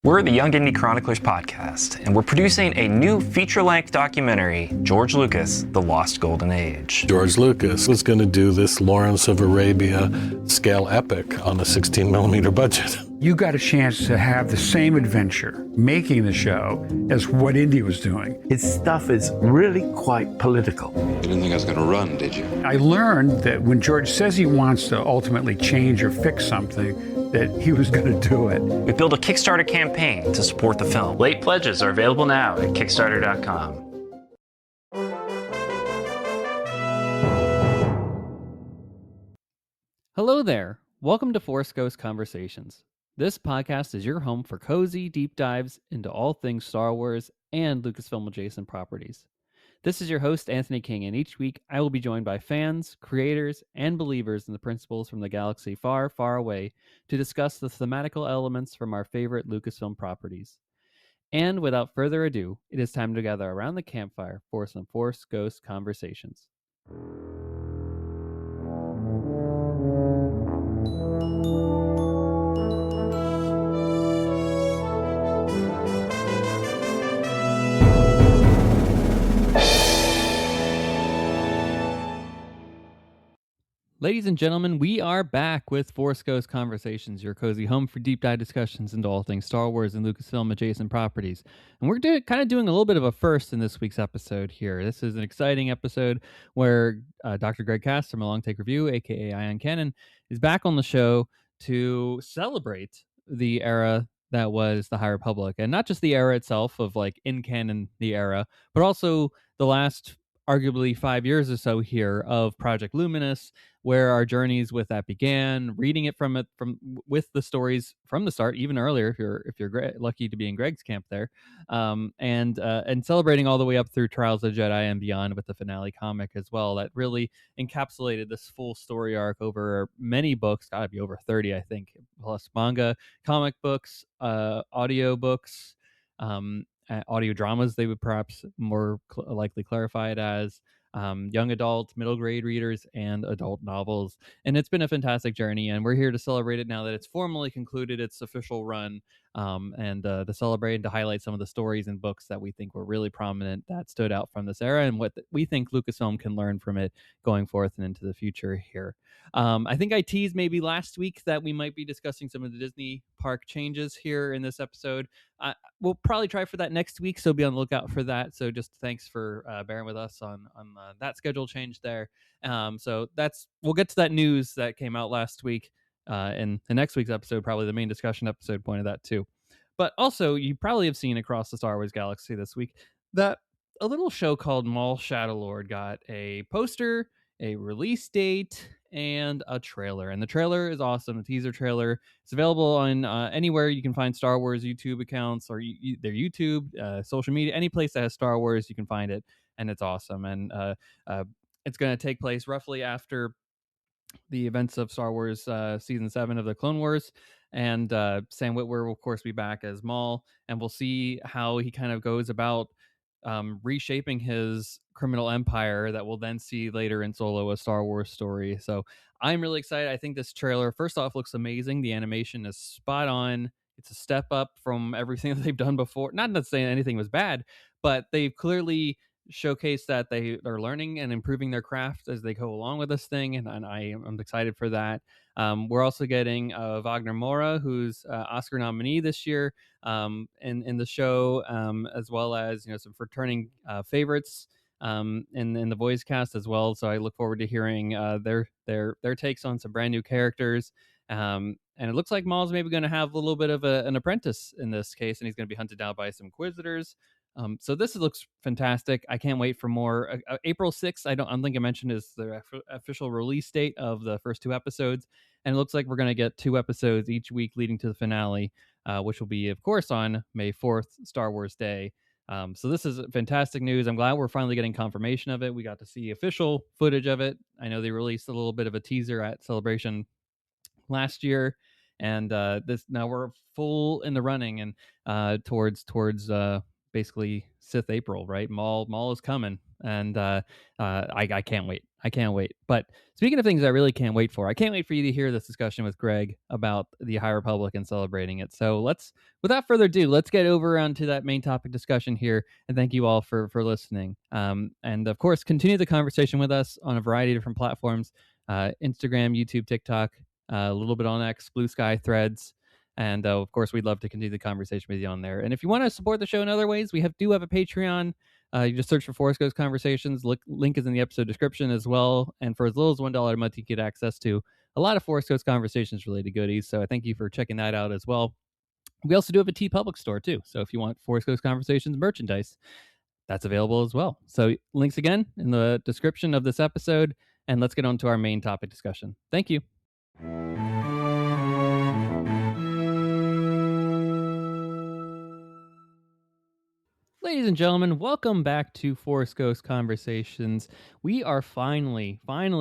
We're the Young Indie Chroniclers podcast, and we're producing a new feature-length documentary, George Lucas, The Lost Golden Age. George Lucas was going to do this Lawrence of Arabia scale epic on a 16-millimeter budget. You got a chance to have the same adventure making the show as what Indy was doing. His stuff is really quite political. You didn't think I was going to run, did you? I learned that when George says he wants to ultimately change or fix something, that he was going to do it. We built a Kickstarter campaign to support the film. Late pledges are available now at Kickstarter.com. Hello there. Welcome to Force Ghost Conversations. This podcast is your home for cozy deep dives into all things Star Wars and Lucasfilm-adjacent properties. This is your host, Anthony King, and each week I will be joined by fans, creators, and believers in the principles from the galaxy far, far away to discuss the thematical elements from our favorite Lucasfilm properties. And without further ado, it is time to gather around the campfire for some Force Ghost Conversations. Ladies and gentlemen, we are back with Force Ghost Conversations, your cozy home for deep dive discussions into all things Star Wars and Lucasfilm-adjacent properties. And we're doing a little bit of a first in this week's episode here. This is an exciting episode where Dr. Greg Cass from A Long Take Review, aka EyeOnCanon, is back on the show to celebrate the era that was the High Republic. And not just the era itself of like in canon the era, but also the last arguably 5 years or so here of Project Luminous, where our journeys with that began, reading it from with the stories from the start, even earlier if you're lucky to be in Greg's camp there, and celebrating all the way up through Trials of the Jedi and beyond with the finale comic as well. That really encapsulated this full story arc over many books, gotta be over 30, I think, plus manga, comic books, audio books, audio dramas, they would perhaps more likely clarify it as, young adult, middle grade readers, and adult novels. And it's been a fantastic journey, and we're here to celebrate it now that it's formally concluded its official run, and to celebrate and to highlight some of the stories and books that we think were really prominent that stood out from this era and what we think Lucasfilm can learn from it going forth and into the future here. I think I teased maybe last week that we might be discussing some of the Disney park changes here in this episode. We'll probably try for that next week, so be on the lookout for that. So just thanks for bearing with us on that schedule change there. So we'll get to that news that came out last week in the next week's episode, probably the main discussion episode point of that too. But also, you probably have seen across the Star Wars galaxy this week that a little show called Maul Shadowlord got a poster, a release date, and a trailer. And the trailer is awesome. The teaser trailer. It's available on anywhere you can find Star Wars YouTube accounts or their YouTube, social media, any place that has Star Wars, you can find it. And it's awesome. And it's going to take place roughly after the events of Star Wars Season 7 of the Clone Wars. And Sam Witwer will, of course, be back as Maul. And we'll see how he kind of goes about reshaping his criminal empire that we'll then see later in Solo, a Star Wars story. So I'm really excited. I think this trailer, first off, looks amazing. The animation is spot on. It's a step up from everything that they've done before. Not that saying anything was bad, but they've clearly showcased that they are learning and improving their craft as they go along with this thing, and I'm excited for that. We're also getting Wagner Moura, who's Oscar nominee this year, in the show, as well as some returning favorites in the voice cast as well. So I look forward to hearing their takes on some brand new characters. And it looks like Maul's maybe going to have a little bit of an apprentice in this case, and he's going to be hunted down by some Inquisitors. So this looks fantastic. I can't wait for more. April 6th, I don't think I mentioned, is the official release date of the first 2 episodes. And it looks like we're going to get 2 episodes each week leading to the finale, which will be, of course, on May 4th, Star Wars Day. So this is fantastic news. I'm glad we're finally getting confirmation of it. We got to see official footage of it. I know they released a little bit of a teaser at Celebration last year. And now we're full in the running and towards basically Sith April, right? Maul is coming, and I can't wait. I can't wait. But speaking of things I really can't wait for, I can't wait for you to hear this discussion with Greg about the High Republic and celebrating it. So without further ado, let's get over onto that main topic discussion here. And thank you all for listening. And of course, continue the conversation with us on a variety of different platforms: Instagram, YouTube, TikTok, a little bit on X, Blue Sky, Threads. And of course, we'd love to continue the conversation with you on there. And if you want to support the show in other ways, we do have a Patreon. You just search for Force Ghost Conversations. Link is in the episode description as well. And for as little as $1 a month, you get access to a lot of Force Ghost Conversations related goodies. So I thank you for checking that out as well. We also do have a TeePublic store too. So if you want Force Ghost Conversations merchandise, that's available as well. So links again in the description of this episode. And let's get on to our main topic discussion. Thank you. Ladies and gentlemen, welcome back to Force Ghost Conversations. We are finally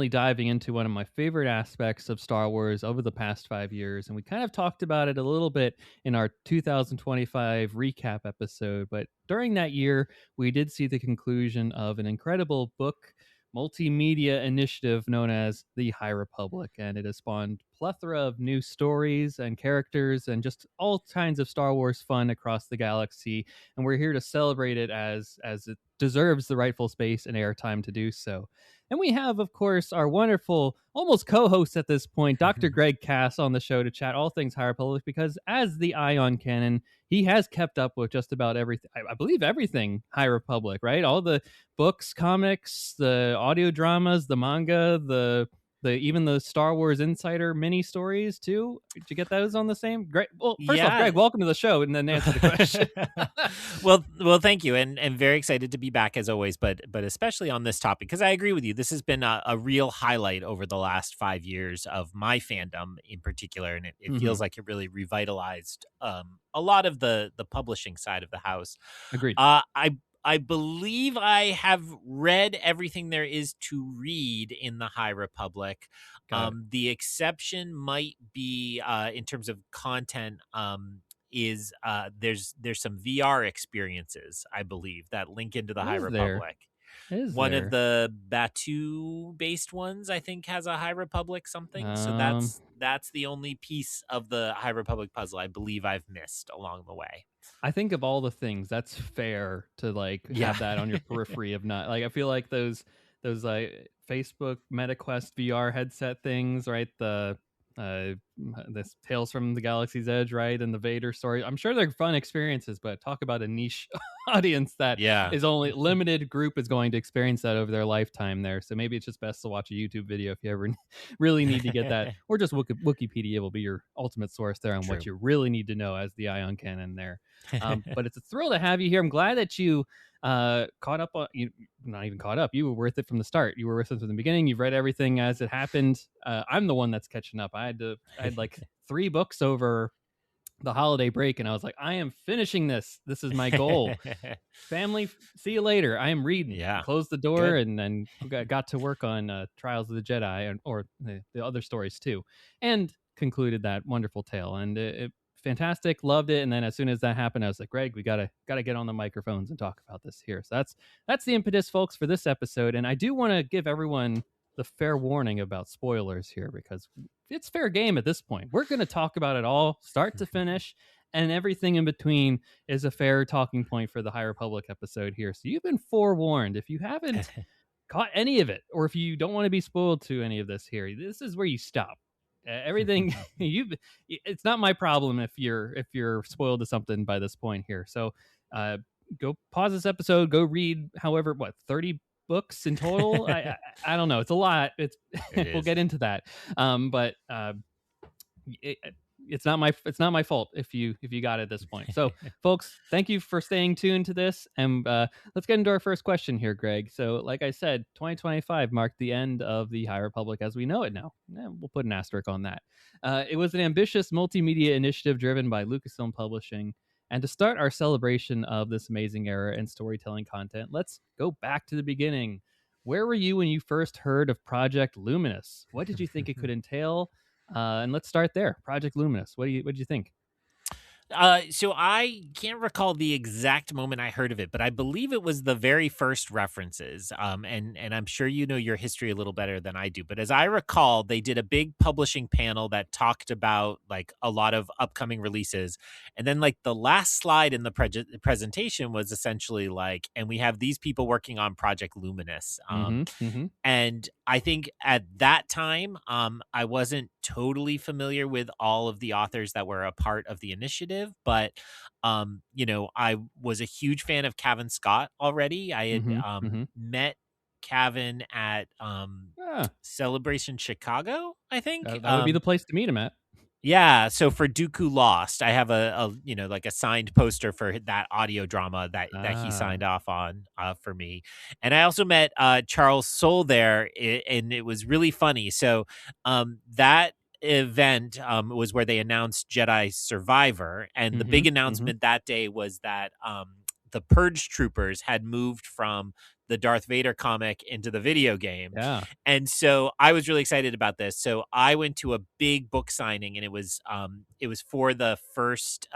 diving into one of my favorite aspects of Star Wars over the past 5 years, and we kind of talked about it a little bit in our 2025 recap episode, but during that year, we did see the conclusion of an incredible book multimedia initiative known as the High Republic, and it has spawned plethora of new stories and characters and just all kinds of Star Wars fun across the galaxy, and we're here to celebrate it as it deserves the rightful space and airtime to do so. And we have, of course, our wonderful, almost co-host at this point, Dr. Greg Cass, on the show to chat all things High Republic, because as the EyeOnCanon, he has kept up with just about everything, I believe everything High Republic, right? All the books, comics, the audio dramas, the manga, the even the Star Wars Insider mini stories too. Did you get those on the same? Great. Well, first off, Greg, welcome to the show, and then answer the question. well, thank you, and very excited to be back as always, but especially on this topic, because I agree with you. This has been a real highlight over the last 5 years of my fandom in particular, and it feels like it really revitalized a lot of the publishing side of the house. Agreed. I believe I have read everything there is to read in the High Republic. The exception might be in terms of content is there's some VR experiences, I believe, that link into the High Republic. One of the Batu based ones, I think, has a High Republic something. So that's the only piece of the High Republic puzzle I believe I've missed along the way. I think of all the things, that's fair to have that on your periphery of not I feel like those Facebook MetaQuest VR headset things, right? This Tales from the Galaxy's Edge, right? And the Vader story. I'm sure they're fun experiences, but talk about a niche audience that is only limited group is going to experience that over their lifetime there. So maybe it's just best to watch a YouTube video if you ever really need to get that, or just Wikipedia will be your ultimate source there on what you really need to know as the EyeOnCanon there. But it's a thrill to have you here. I'm glad that you caught up on you. Not even caught up. You were with it from the start. You were with it from the beginning. You've read everything as it happened. I'm the one that's catching up. I had like 3 books over the holiday break, and I was like, I am finishing this. This is my goal. Family, see you later. I am reading. Closed the door. Good. And then got to work on Trials of the Jedi or the other stories too, and concluded that wonderful tale. And it fantastic, loved it. And then as soon as that happened, I was like, Greg, we gotta get on the microphones and talk about this here. So that's the impetus, folks, for this episode. And I do want to give everyone the fair warning about spoilers here, because it's fair game at this point. We're going to talk about it all, start to finish, and everything in between is a fair talking point for the High Republic episode here. So you've been forewarned. If you haven't caught any of it, or if you don't want to be spoiled to any of this here, this is where you stop. Everything it's not my problem if you're spoiled to something by this point here. So go pause this episode, go read 30 books in total. I don't know, it's a lot. We'll get into that, but it's not my fault if you got it at this point. So folks, thank you for staying tuned to this, and let's get into our first question here, Greg. So like I said, 2025 marked the end of the High Republic as we know it now. We'll put an asterisk on that. It was an ambitious multimedia initiative driven by Lucasfilm Publishing. And to start our celebration of this amazing era and storytelling content, let's go back to the beginning. Where were you when you first heard of Project Luminous? What did you think it could entail? And let's start there. Project Luminous. What did you think? So I can't recall the exact moment I heard of it, but I believe it was the very first references. And I'm sure you know your history a little better than I do. But as I recall, they did a big publishing panel that talked about like a lot of upcoming releases, and then like the last slide in the presentation was essentially like, and we have these people working on Project Luminous. And I think at that time, I wasn't totally familiar with all of the authors that were a part of the initiative, but I was a huge fan of Cavan Scott already. I had met Cavan at Yeah, Celebration Chicago, I think. that would be the place to meet him at. Yeah, so for Dooku Lost, I have like a signed poster for that audio drama that he Ah. signed off on for me, and I also met Charles Soule there, and it was really funny. So that event was where they announced Jedi Survivor, and the big announcement that day was that the Purge Troopers had moved from the Darth Vader comic into the video game. Yeah. And so I was really excited about this. So I went to a big book signing, and it was for the first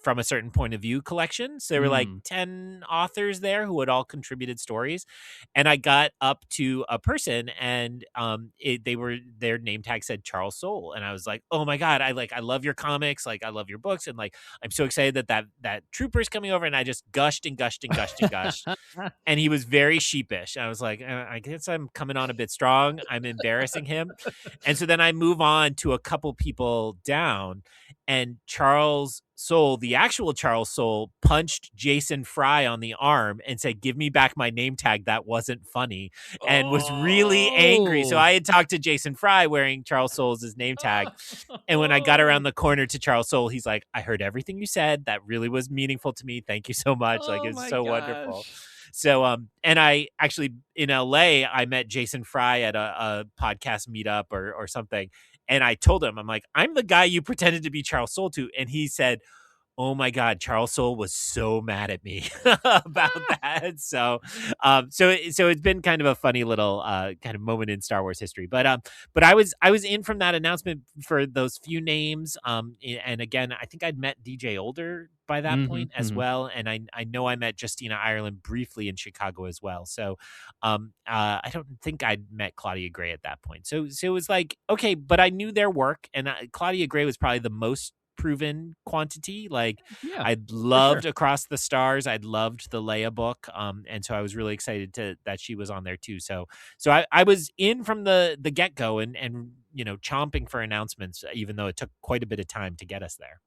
From a Certain Point of View collection. So there were like 10 authors there who had all contributed stories. And I got up to a person, and their name tag said Charles Soule. And I was like, oh my God, I love your comics, like I love your books, and like I'm so excited that trooper's coming over. And I just gushed and gushed and gushed and gushed. And he was very sheepish. I was like, I guess I'm coming on a bit strong. I'm embarrassing him. And so then I move on to a couple people down, and Charles Soule, the actual Charles Soule, punched Jason Fry on the arm and said, "Give me back my name tag. That wasn't funny," and was really angry. So I had talked to Jason Fry wearing Charles Soule's name tag. And when I got around the corner to Charles Soule, he's like, "I heard everything you said. That really was meaningful to me. Thank you so much. Like, Oh it's my so gosh. wonderful." So, and I actually in LA, I met Jason Fry at a podcast meetup or something. And I told him, I'm like, I'm the guy you pretended to be Charles Soule to. And he said, oh my God, Charles Soule was so mad at me about that. So, so it's been kind of a funny little kind of moment in Star Wars history. But I was in from that announcement for those few names. And again, I think I'd met DJ Older by that point as well, and I know I met Justina Ireland briefly in Chicago as well. So, I don't think I'd met Claudia Gray at that point. So it was like, okay, but I knew their work, and Claudia Gray was probably the most proven quantity. Like, Yeah, I'd loved Across the Stars, I'd loved the Leia book, and so I was really excited that she was on there too. So I was in from the get-go, and chomping for announcements, even though it took quite a bit of time to get us there.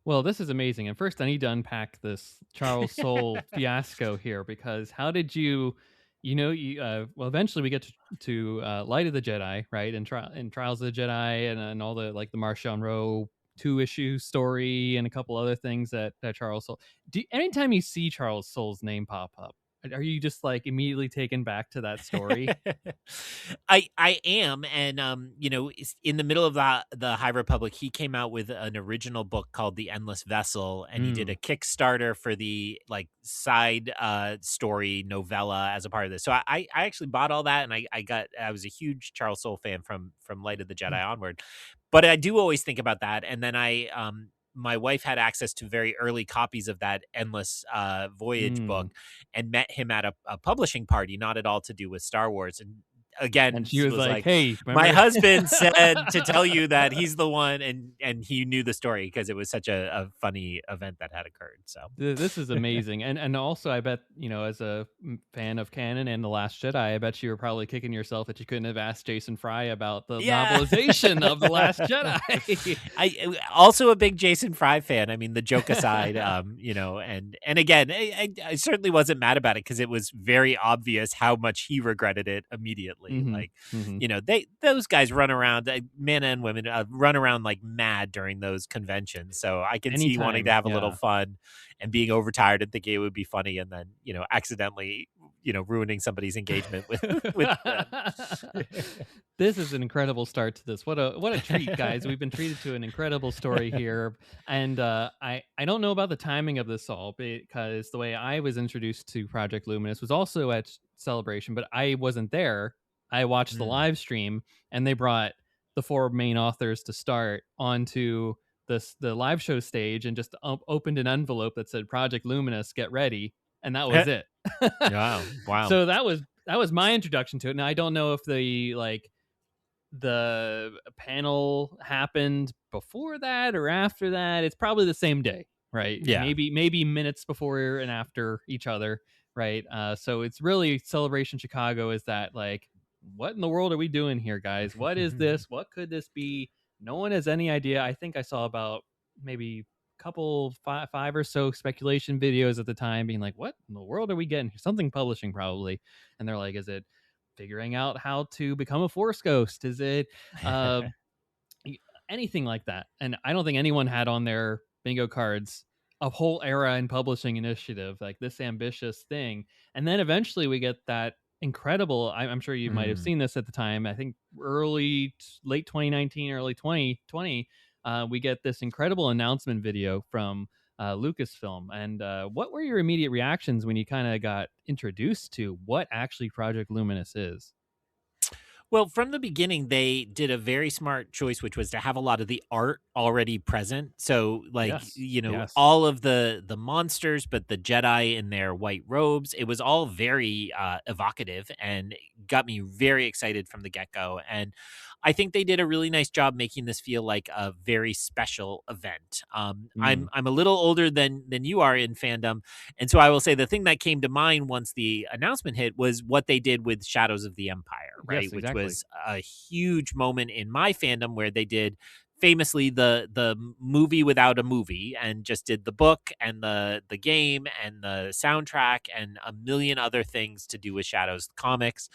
Well, this is amazing. And first, I need to unpack this Charles Soule fiasco here, because how did you well, eventually we get to Light of the Jedi, right? And Trials of the Jedi, and all the like the Marchand Rowe 2-issue story and a couple other things that Charles Soule. Anytime you see Charles Soule's name pop up, are you just like immediately taken back to that story? I am, and in the middle of the High Republic, he came out with an original book called The Endless Vessel, and he did a Kickstarter for the like side story novella as a part of this. So I actually bought all that, and I was a huge Charles Soule fan from Light of the Jedi onward. But I do always think about that, and then my wife had access to very early copies of that Endless Voyage book, and met him at a publishing party, not at all to do with Star Wars. And again, And she was like, "Hey, my remember?" husband said to tell you that he's the one, and he knew the story because it was such a funny event that had occurred. So This is amazing. And also, I bet, as a fan of canon and The Last Jedi, I bet you were probably kicking yourself that you couldn't have asked Jason Fry about the novelization of The Last Jedi. I also a big Jason Fry fan. I mean, the joke aside, and again, I certainly wasn't mad about it, because it was very obvious how much he regretted it immediately. Like, those guys run around, men and women run around like mad during those conventions. So I can see wanting to have a little fun and being overtired and thinking it would be funny, and then accidentally ruining somebody's engagement with them. This is an incredible start to this. What a treat, guys. We've been treated to an incredible story here. And I don't know about the timing of this all, because the way I was introduced to Project Luminous was also at Celebration, but I wasn't there. I watched the live stream, and they brought the 4 main authors to start onto the live show stage and just opened an envelope that said Project Luminous, get ready, and that was it. Wow. So that was my introduction to it. Now I don't know if the panel happened before that or after that. It's probably the same day, right? Yeah. Maybe minutes before and after each other, right? So it's really Celebration Chicago is that like, what in the world are we doing here, guys? What is this? What could this be? No one has any idea. I think I saw about maybe couple five or so speculation videos at the time being like, what in the world are we getting? Something publishing probably. And they're like, is it figuring out how to become a Force ghost? Is it anything like that? And I don't think anyone had on their bingo cards a whole era in publishing initiative, like this ambitious thing. And then eventually we get that incredible, I'm sure you might have seen this at the time, I think late 2019, early 2020, we get this incredible announcement video from Lucasfilm. And what were your immediate reactions when you kind of got introduced to what actually Project Luminous is? Well, from the beginning, they did a very smart choice, which was to have a lot of the art already present. So, like, Yes. all of the monsters, but the Jedi in their white robes, it was all very evocative and got me very excited from the get-go. And I think they did a really nice job making this feel like a very special event. I'm a little older than you are in fandom, and so I will say the thing that came to mind once the announcement hit was what they did with Shadows of the Empire, right? Yes, Which exactly. was a huge moment in my fandom where they did famously the movie without a movie and just did the book and the game and the soundtrack and a million other things to do with Shadows comics.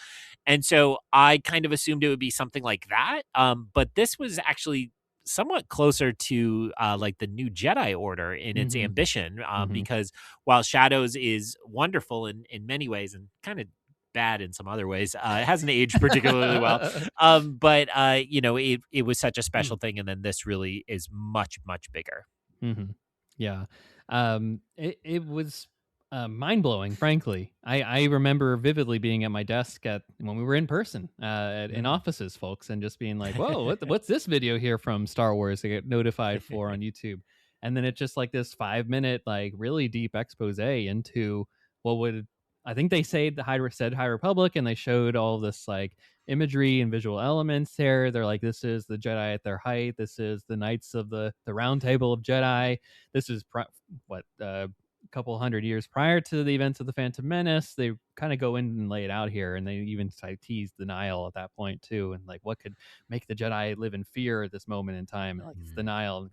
And so I kind of assumed it would be something like that. But this was actually somewhat closer to like the new Jedi Order in its ambition, because while Shadows is wonderful in many ways and kind of bad in some other ways, it hasn't aged particularly well. But it was such a special thing, and then this really is much bigger. Yeah. It was mind-blowing, frankly. I remember vividly being at my desk when we were in person in offices, folks, and just being like, whoa, what's this video here from Star Wars I get notified for on YouTube? And then it's just like this 5-minute, like really deep expose into what would, I think they said High Republic, and they showed all this like imagery and visual elements there. They're like, this is the Jedi at their height. This is the Knights of the Round Table of Jedi. This is a couple hundred years prior to the events of the Phantom Menace. They kind of go in and lay it out here, and they even tease the Nile at that point too, and like what could make the Jedi live in fear at this moment in time. Like it's the Nile.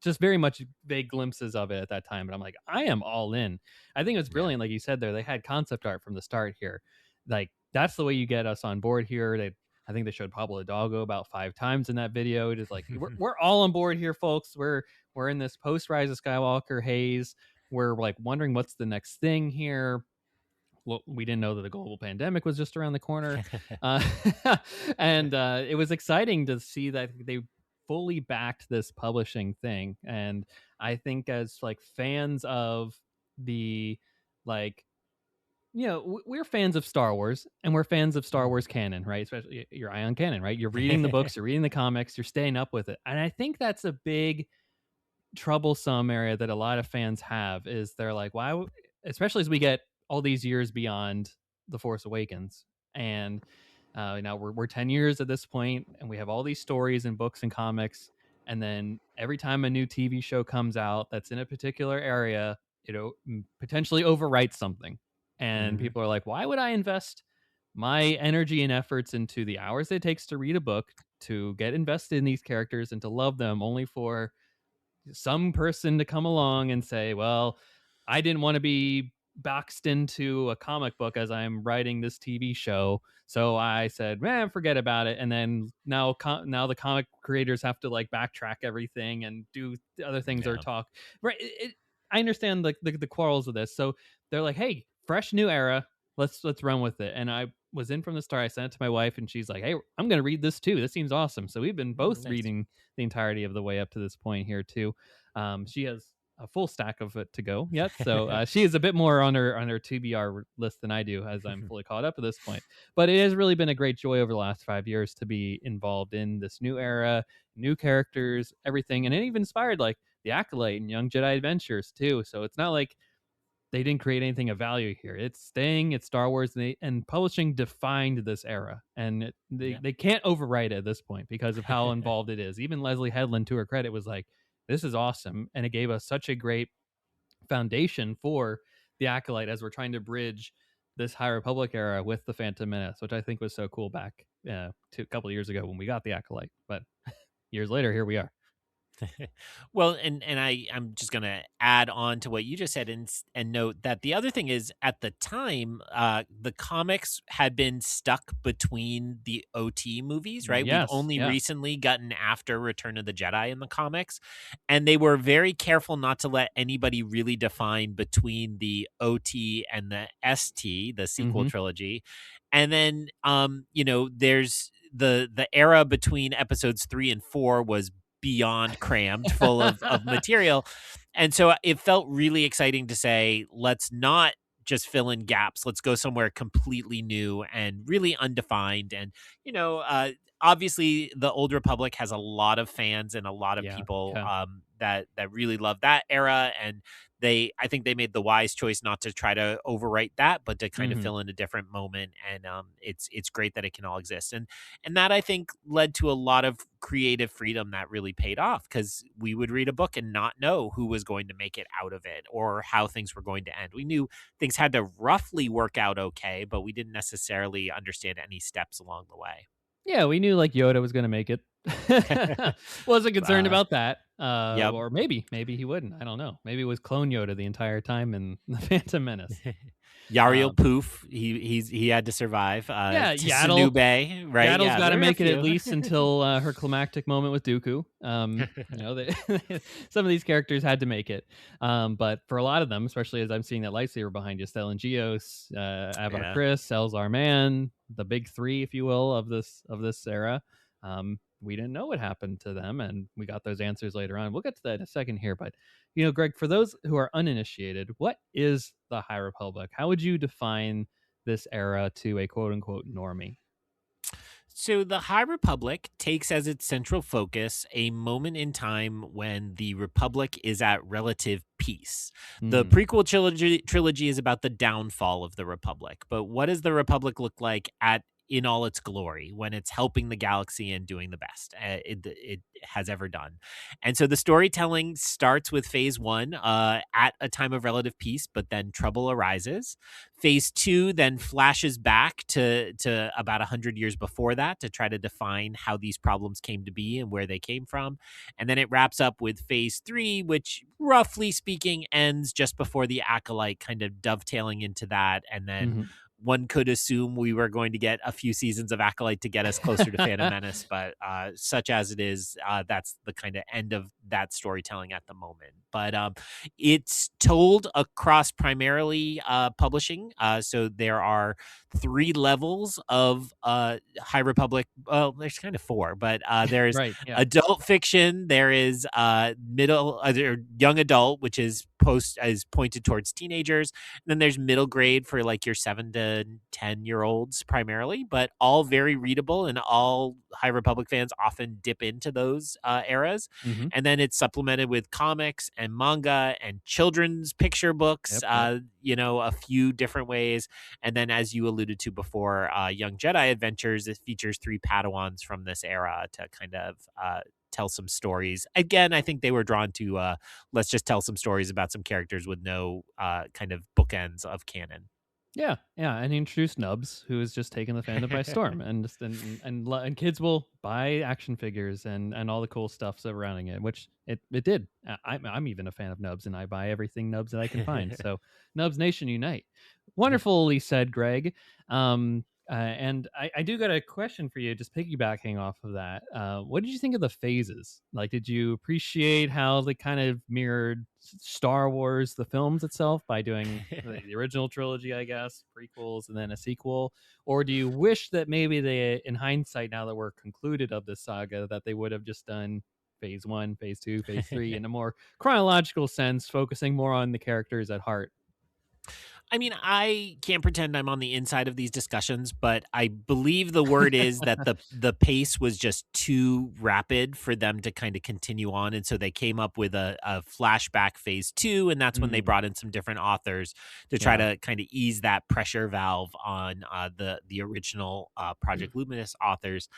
Just very much vague glimpses of it at that time, but I'm like, I am all in. I think it was brilliant, like you said there. They had concept art from the start here. Like that's the way you get us on board here. I think they showed Pablo Hidalgo about 5 times in that video. It is like we're all on board here, folks. We're in this post Rise of Skywalker haze. We're like wondering what's the next thing here. Well, we didn't know that the global pandemic was just around the corner, and it was exciting to see that they fully backed this publishing thing. And I think as like fans of the we're fans of Star Wars, and we're fans of Star Wars canon, right? Especially your EyeOnCanon, right? You're reading the books, you're reading the comics, you're staying up with it. And I think that's a big troublesome area that a lot of fans have, is they're like, why, especially as we get all these years beyond The Force Awakens. And now we're 10 years at this point, and we have all these stories and books and comics. And then every time a new TV show comes out that's in a particular area, it potentially overwrites something. And people are like, why would I invest my energy and efforts into the hours it takes to read a book, to get invested in these characters and to love them, only for some person to come along and say, well, I didn't want to be boxed into a comic book as I'm writing this TV show, so I said, man, forget about it. And then now the comic creators have to like backtrack everything and do other things or talk, right? I understand the quarrels of this. So they're like, hey, fresh new era, let's run with it. And I was in from the start. I sent it to my wife, and she's like, hey, I'm gonna read this too, this seems awesome. So we've been both reading the entirety of the way up to this point here too. She has a full stack of it to go yet. So she is a bit more on her TBR list than I do, as I'm fully caught up at this point. But it has really been a great joy over the last 5 years to be involved in this new era, new characters, everything, and it even inspired like the Acolyte and Young Jedi Adventures too. So it's not like they didn't create anything of value here. It's staying, it's Star Wars, and publishing defined this era, and they can't overwrite it at this point because of how involved it is. Even Leslie Headland, to her credit, was like, "This is awesome," and it gave us such a great foundation for the Acolyte as we're trying to bridge this High Republic era with the Phantom Menace, which I think was so cool back a couple of years ago when we got the Acolyte. But years later, here we are. Well, and I'm just gonna add on to what you just said and note that the other thing is at the time, the comics had been stuck between the OT movies, right? We've Yes, only yeah. recently gotten after Return of the Jedi in the comics, and they were very careful not to let anybody really define between the OT and the ST, the sequel Mhm. trilogy. And then there's the era between episodes 3 and 4 was beyond crammed full of material. And so it felt really exciting to say, let's not just fill in gaps. Let's go somewhere completely new and really undefined. And, obviously the Old Republic has a lot of fans and a lot of Yeah, people yeah. that really love that era. And I think they made the wise choice not to try to overwrite that, but to kind of Mhm. fill in a different moment. And it's great that it can all exist. And that I think led to a lot of creative freedom that really paid off, because we would read a book and not know who was going to make it out of it or how things were going to end. We knew things had to roughly work out okay, but we didn't necessarily understand any steps along the way. Yeah, we knew like Yoda was going to make it. Wasn't concerned Uh, about that. yep. Or maybe he wouldn't. I don't know. Maybe it was clone Yoda the entire time in the Phantom Menace. Yariel Um, Poof, he had to survive. yeah, To Yaddle. Sanube, right? Yaddle's Yeah, got to there were a make it at few. least until her climactic moment with Dooku. Some of these characters had to make it. But for a lot of them, especially as I'm seeing that lightsaber behind you, Stellan Geos, Avar Yeah. Kriss, Elzar Mann, the big three, if you will, of this era. We didn't know what happened to them, and we got those answers later on. We'll get to that in a second here, but Greg, for those who are uninitiated, what is the High Republic? How would you define this era to a quote unquote normie? So the High Republic takes as its central focus a moment in time when the Republic is at relative peace. The Hmm. prequel trilogy is about the downfall of the Republic, but what does the Republic look like in all its glory when it's helping the galaxy and doing the best it has ever done? And so the storytelling starts with phase 1 at a time of relative peace, but then trouble arises. Phase 2 then flashes back to about 100 years before that to try to define how these problems came to be and where they came from. And then it wraps up with phase 3, which roughly speaking ends just before the Acolyte, kind of dovetailing into that. And then Mhm. one could assume we were going to get a few seasons of Acolyte to get us closer to Phantom Menace, but such as it is, that's the kind of end of that storytelling at the moment. But it's told across primarily publishing. So there are 3 levels of High Republic. Well, there's kind of 4, but there's Right. Yeah. adult fiction. There is middle or young adult, which is pointed towards teenagers. And then there's middle grade for like your 7 to 10-year-olds primarily, but all very readable, and all High Republic fans often dip into those eras. Mhm. And then it's supplemented with comics and manga and children's picture books, Yep. a few different ways. And then, as you alluded to before, Young Jedi Adventures, it features 3 Padawans from this era to kind of tell some stories. Again, I think they were drawn to let's just tell some stories about some characters with no kind of bookends of canon. Yeah, and he introduced Nubs, who has just taken the fandom by storm, and just and kids will buy action figures and all the cool stuff surrounding it, which it did. I'm even a fan of Nubs, and I buy everything Nubs that I can find. So Nubs Nation unite! Wonderfully said, Greg. And I do got a question for you, just piggybacking off of that. What did you think of the phases? Like, did you appreciate how they kind of mirrored Star Wars, the films itself, by doing the original trilogy, I guess, prequels, and then a sequel? Or do you wish that maybe they, in hindsight, now that we're concluded of this saga, that they would have just done phase 1, phase 2, phase 3 in a more chronological sense, focusing more on the characters at heart. I mean, I can't pretend I'm on the inside of these discussions, but I believe the word is that the pace was just too rapid for them to kind of continue on. And so they came up with a flashback phase 2, and that's when they brought in some different authors to try to kind of ease that pressure valve on the original Project Luminous authors.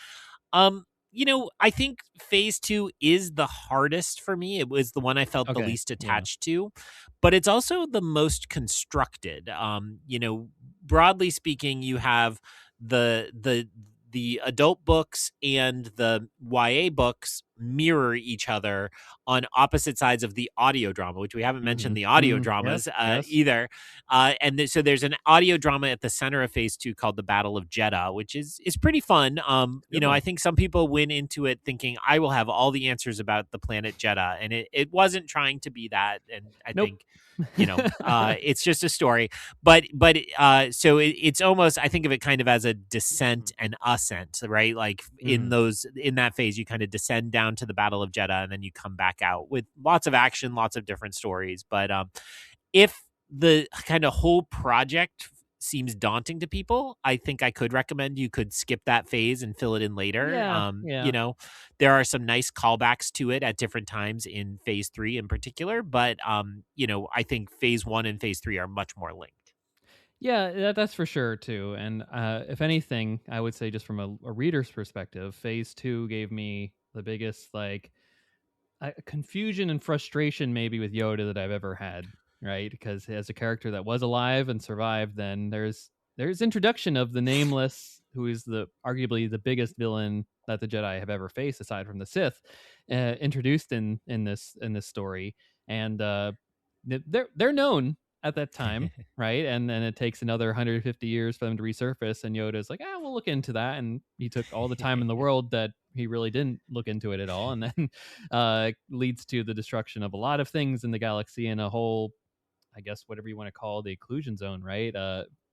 I think phase 2 is the hardest for me. It was the one I felt the least attached to, but it's also the most constructed. Broadly speaking, you have the adult books and the YA books mirror each other on opposite sides of the audio drama, which we haven't mentioned the audio dramas either. So there's an audio drama at the center of phase 2 called The Battle of Jeddah, which is pretty fun. I think some people went into it thinking I will have all the answers about the planet Jeddah, and it wasn't trying to be that. And I think it's just a story, but so it's almost, I think of it kind of as a descent and ascent, right? Like in that phase, you kind of descend down to the Battle of Jeddah, and then you come back out with lots of action, lots of different stories. But if the kind of whole project seems daunting to people, I think I could recommend you could skip that phase and fill it in later. There are some nice callbacks to it at different times in phase 3 in particular, but I think phase 1 and phase 3 are much more linked. Yeah, that's for sure too. And if anything, I would say just from a reader's perspective, phase 2 gave me the biggest confusion and frustration maybe with Yoda that I've ever had, right? Because as a character that was alive and survived, then there's introduction of the Nameless, who is arguably the biggest villain that the Jedi have ever faced aside from the Sith, introduced in this story, and they're known at that time, right? And then it takes another 150 years for them to resurface, and Yoda's like, we'll look into that. And he took all the time in the world that he really didn't look into it at all. And then leads to the destruction of a lot of things in the galaxy and a whole, I guess, whatever you want to call the exclusion zone, right?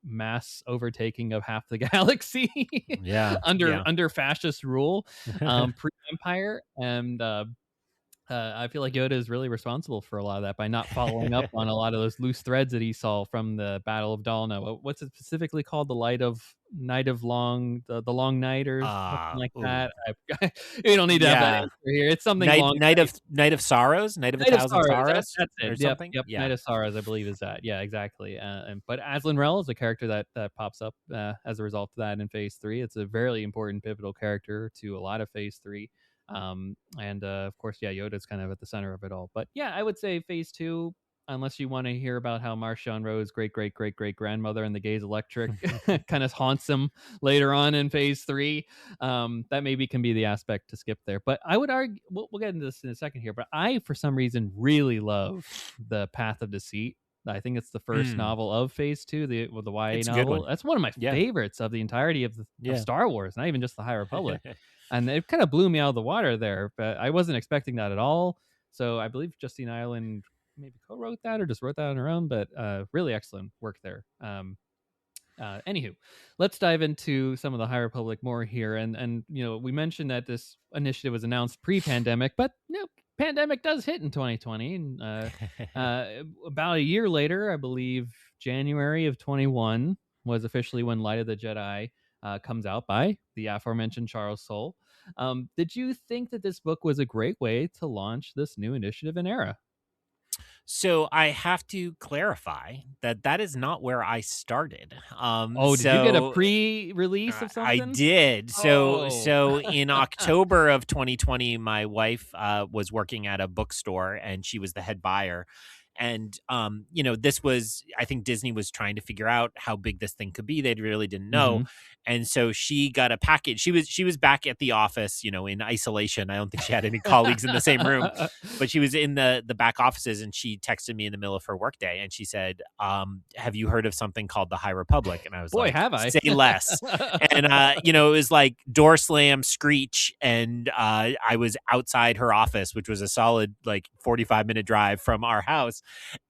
Mass overtaking of half the galaxy under fascist rule, pre-Empire. And I feel like Yoda is really responsible for a lot of that by not following up on a lot of those loose threads that he saw from the Battle of Dalna. What's it specifically called? The Long Night or something like that. You don't need to have that answer here. It's something Night of Sorrows, Night of a Thousand Sorrows. That's it. Or something. Yep. Night of Sorrows, I believe, is that. Yeah, exactly. But Aslan Rel is a character that pops up as a result of that in phase 3. It's a very important pivotal character to a lot of phase 3. Of course, Yoda's kind of at the center of it all. But I would say phase 2, unless you want to hear about how Marchand Rowe's great grandmother and the Gaze Electric kind of haunts him later on in phase 3, that maybe can be the aspect to skip there. But I would argue, we'll get into this in a second here, but I, for some reason, really love The Path of Deceit. I think it's the first novel of phase 2, the YA novel. That's one of my favorites of the entirety of Star Wars, not even just the High Republic. And it kind of blew me out of the water there, but I wasn't expecting that at all. So I believe Justine Ireland maybe co-wrote that or just wrote that on her own, but really excellent work there. Anywho, let's dive into some of the High Republic more here. And we mentioned that this initiative was announced pre-pandemic, but pandemic does hit in 2020. And about a year later, I believe January of 21 was officially when Light of the Jedi comes out by the aforementioned Charles Soule. Did you think that this book was a great way to launch this new initiative and era? So I have to clarify that is not where I started. Did you get a pre-release of something? I did. So in October of 2020, my wife was working at a bookstore, and she was the head buyer. And, this was, I think Disney was trying to figure out how big this thing could be. They really didn't know. Mm-hmm. And so she got a package. She was back at the office, in isolation. I don't think she had any colleagues in the same room, but she was in the back offices, and she texted me in the middle of her workday, and she said, have you heard of something called the High Republic? And I was Boy, have I? Say less. And, it was like door slam, screech. And I was outside her office, which was a solid 45-minute drive from our house.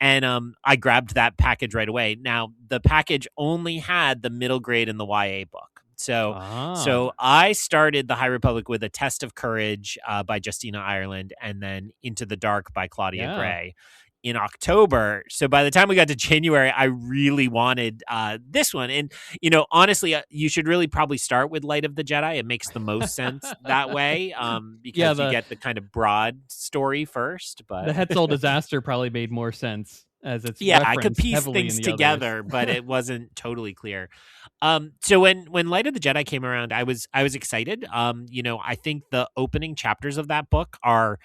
And I grabbed that package right away. Now, the package only had the middle grade and the YA book. So Ah, I started the High Republic with A Test of Courage by Justina Ireland, and then Into the Dark by Claudia yeah. Gray in October. So by the time we got to January, I really wanted this one. And, honestly, you should really probably start with Light of the Jedi. It makes the most sense that way Yeah, because you get the kind of broad story first. the But Hetzel disaster probably made more sense as it's yeah, I could referenced piece heavily in things the others. together, but it wasn't totally clear. So when Light of the Jedi came around, I was excited. I think the opening chapters of that book are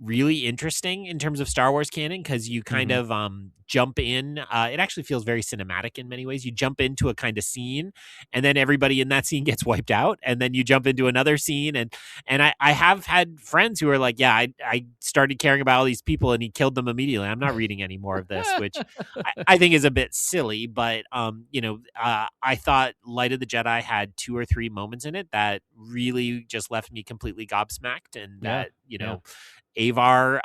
really interesting in terms of Star Wars canon because you kind Mhm. of jump in. It actually feels very cinematic in many ways. You jump into a kind of scene, and then everybody in that scene gets wiped out, and then you jump into another scene, and I have had friends who are like, yeah, I started caring about all these people, and he killed them immediately. I'm not reading any more of this, which I think is a bit silly, but I thought Light of the Jedi had 2 or 3 moments in it that really just left me completely gobsmacked, and Yeah, that yeah. Avar,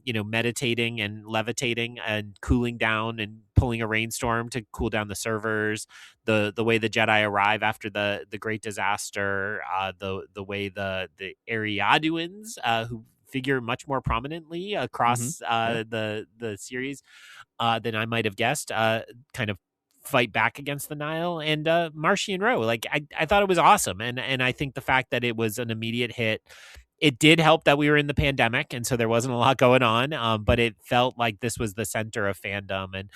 meditating and levitating and cooling down and pulling a rainstorm to cool down the servers, the way the Jedi arrive after the great disaster, the way the Ariaduans, who figure much more prominently Mhm. across Yep. the series than I might have guessed, kind of fight back against the Nile, and Martian Row. Like I thought it was awesome, and I think the fact that it was an immediate hit. It did help that we were in the pandemic, and so there wasn't a lot going on. But it felt like this was the center of fandom, and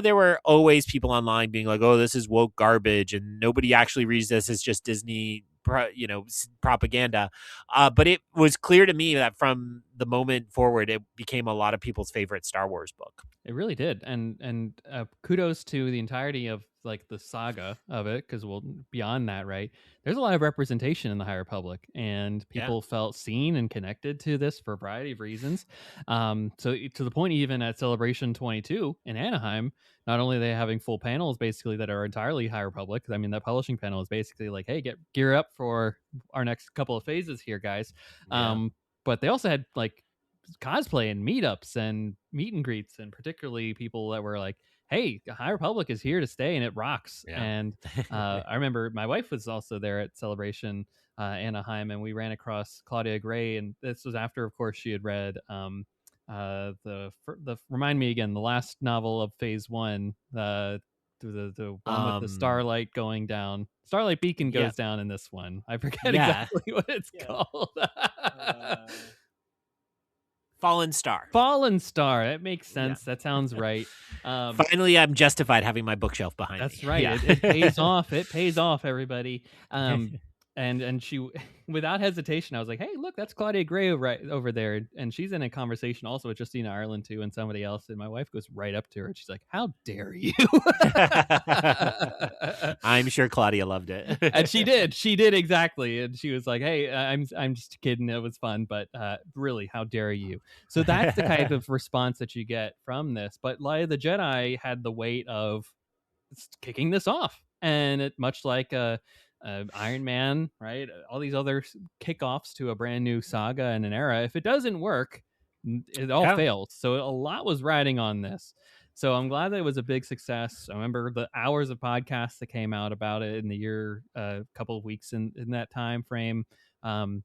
there were always people online being like, "Oh, this is woke garbage," and nobody actually reads this. It's just Disney, propaganda. But it was clear to me that from the moment forward, it became a lot of people's favorite Star Wars book. It really did, and kudos to the entirety of like the saga of it, because well, beyond that, right? There's a lot of representation in the High Republic, and Yeah. people felt seen and connected to this for a variety of reasons. To the point, even at Celebration 22 in Anaheim, not only are they having full panels basically that are entirely High Republic. I mean, that publishing panel is basically like, hey, get gear up for our next couple of phases here, guys. Yeah. But they also had like cosplay and meetups and meet and greets, and particularly people that were like, hey, High Republic is here to stay and it rocks. Yeah. And I remember my wife was also there at Celebration Anaheim, and we ran across Claudia Gray, and this was after, of course, she had read the remind me again, the last novel of Phase 1, the one with the um. starlight going down. Starlight Beacon Yeah. goes down in this one. I forget Yeah. exactly what it's Yeah. called. Fallen Star. Fallen Star. That makes Yeah. sense. That sounds right. Finally, I'm justified having my bookshelf behind me. That's right. Yeah. It pays off. It pays off, everybody. And she, without hesitation, I was like, "Hey, look, that's Claudia Gray over there," and she's in a conversation also with Justina Ireland too, and somebody else. And my wife goes right up to her, and she's like, "How dare you?" I'm sure Claudia loved it. And she did. She did exactly. And she was like, "Hey, I'm just kidding. It was fun, but really, how dare you?" So that's the kind of response that you get from this. But Light of the Jedi had the weight of kicking this off, and it much like Iron Man, right? All these other kickoffs to a brand new saga and an era. If it doesn't work, it all Yeah. fails. So a lot was riding on this. So I'm glad that it was a big success. I remember the hours of podcasts that came out about it in the year, a couple of weeks in that time frame. And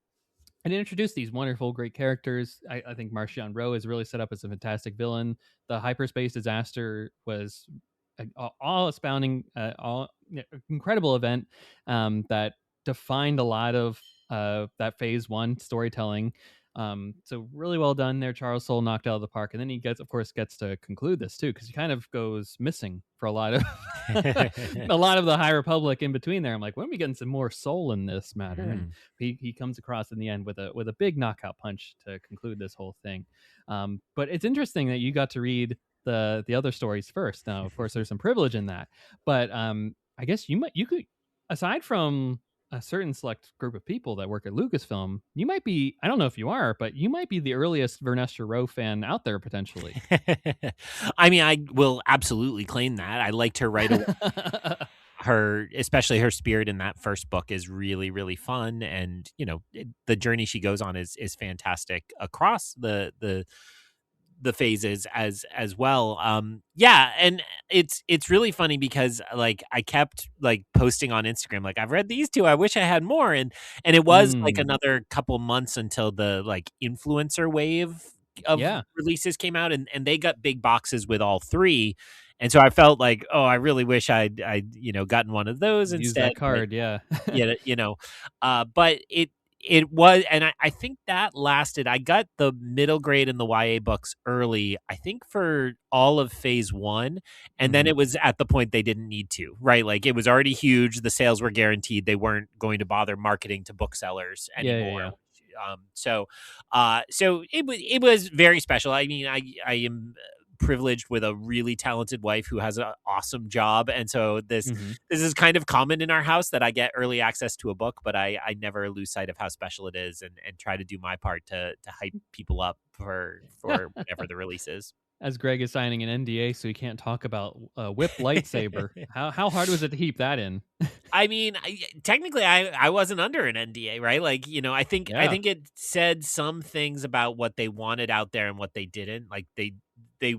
introduced these wonderful, great characters. I think Martian Rowe is really set up as a fantastic villain. The hyperspace disaster was an all-astounding, incredible event that defined a lot of that Phase 1 storytelling. So really well done there. Charles Soule knocked out of the park, and then he of course, gets to conclude this too, because he kind of goes missing for a lot of a lot of the High Republic in between there. I'm like, when are we getting some more Soule in this matter? And he comes across in the end with a big knockout punch to conclude this whole thing. But it's interesting that you got to read the other stories first. Now, of course, there's some privilege in that, but I guess you could, aside from a certain select group of people that work at Lucasfilm, you might be, I don't know if you are, but you might be the earliest Vernestra Rowe fan out there potentially. I mean, I will absolutely claim that. I liked her right away. Especially her spirit in that first book is really, really fun. And, the journey she goes on is fantastic across the the phases as well. Yeah, and it's really funny because like I kept like posting on Instagram like I've read these two, I wish I had more, and it was like another couple months until the like influencer wave of Yeah. releases came out, and they got big boxes with all three. And so I felt like, oh, I really wish I'd gotten one of those Use instead. that card, yeah. But it was, and I think that lasted. I got the middle grade in the YA books early, I think for all of phase one. And then it was at the point they didn't need to, right? Like it was already huge. The sales were guaranteed. They weren't going to bother marketing to booksellers anymore. Yeah. So it was very special. I mean, I am privileged with a really talented wife who has an awesome job, and so this is kind of common in our house that I get early access to a book, but I never lose sight of how special it is, and try to do my part to hype people up for whatever the release is. As Greg is signing an NDA, so he can't talk about whip lightsaber. How hard was it to keep that in? I mean, technically, I wasn't under an NDA, right? Like, I think it said some things about what they wanted out there and what they didn't. Like they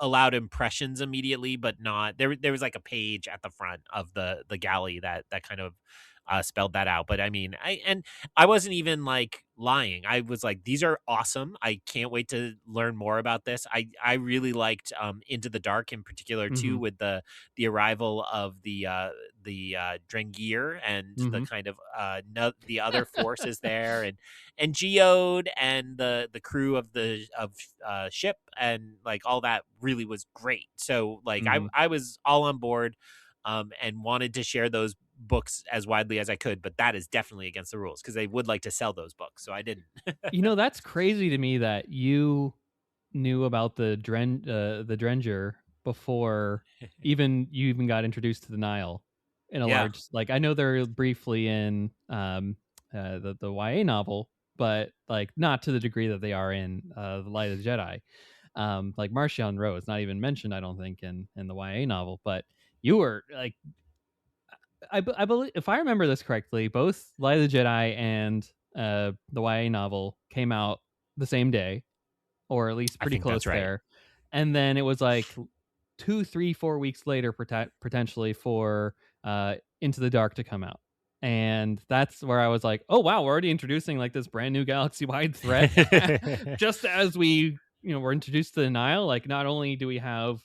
allowed impressions immediately, but not there was like a page at the front of the galley that kind of spelled that out. But I mean, I wasn't even like lying. I was like, these are awesome. I can't wait to learn more about this. I really liked Into the Dark in particular too, with the arrival of the Drengir and the kind of the other forces there, and Geode and the crew of the ship, and like all that really was great. So like I was all on board, and wanted to share those books as widely as I could, but that is definitely against the rules because they would like to sell those books, so I didn't. That's crazy to me that you knew about the Drenger before you even got introduced to the Nile in a large. Like I know they're briefly in the YA novel, but like not to the degree that they are in the Light of the Jedi. Like Marchion Ro is not even mentioned, I don't think, in the YA novel, but you were like, I believe, if I remember this correctly, both Light of the Jedi and the YA novel came out the same day, or at least pretty close there. And then it was like 2, 3, 4 weeks later, potentially, for Into the Dark to come out. And that's where I was like, oh wow, we're already introducing like this brand new galaxy-wide threat. Just as we were introduced to the Nile. Like not only do we have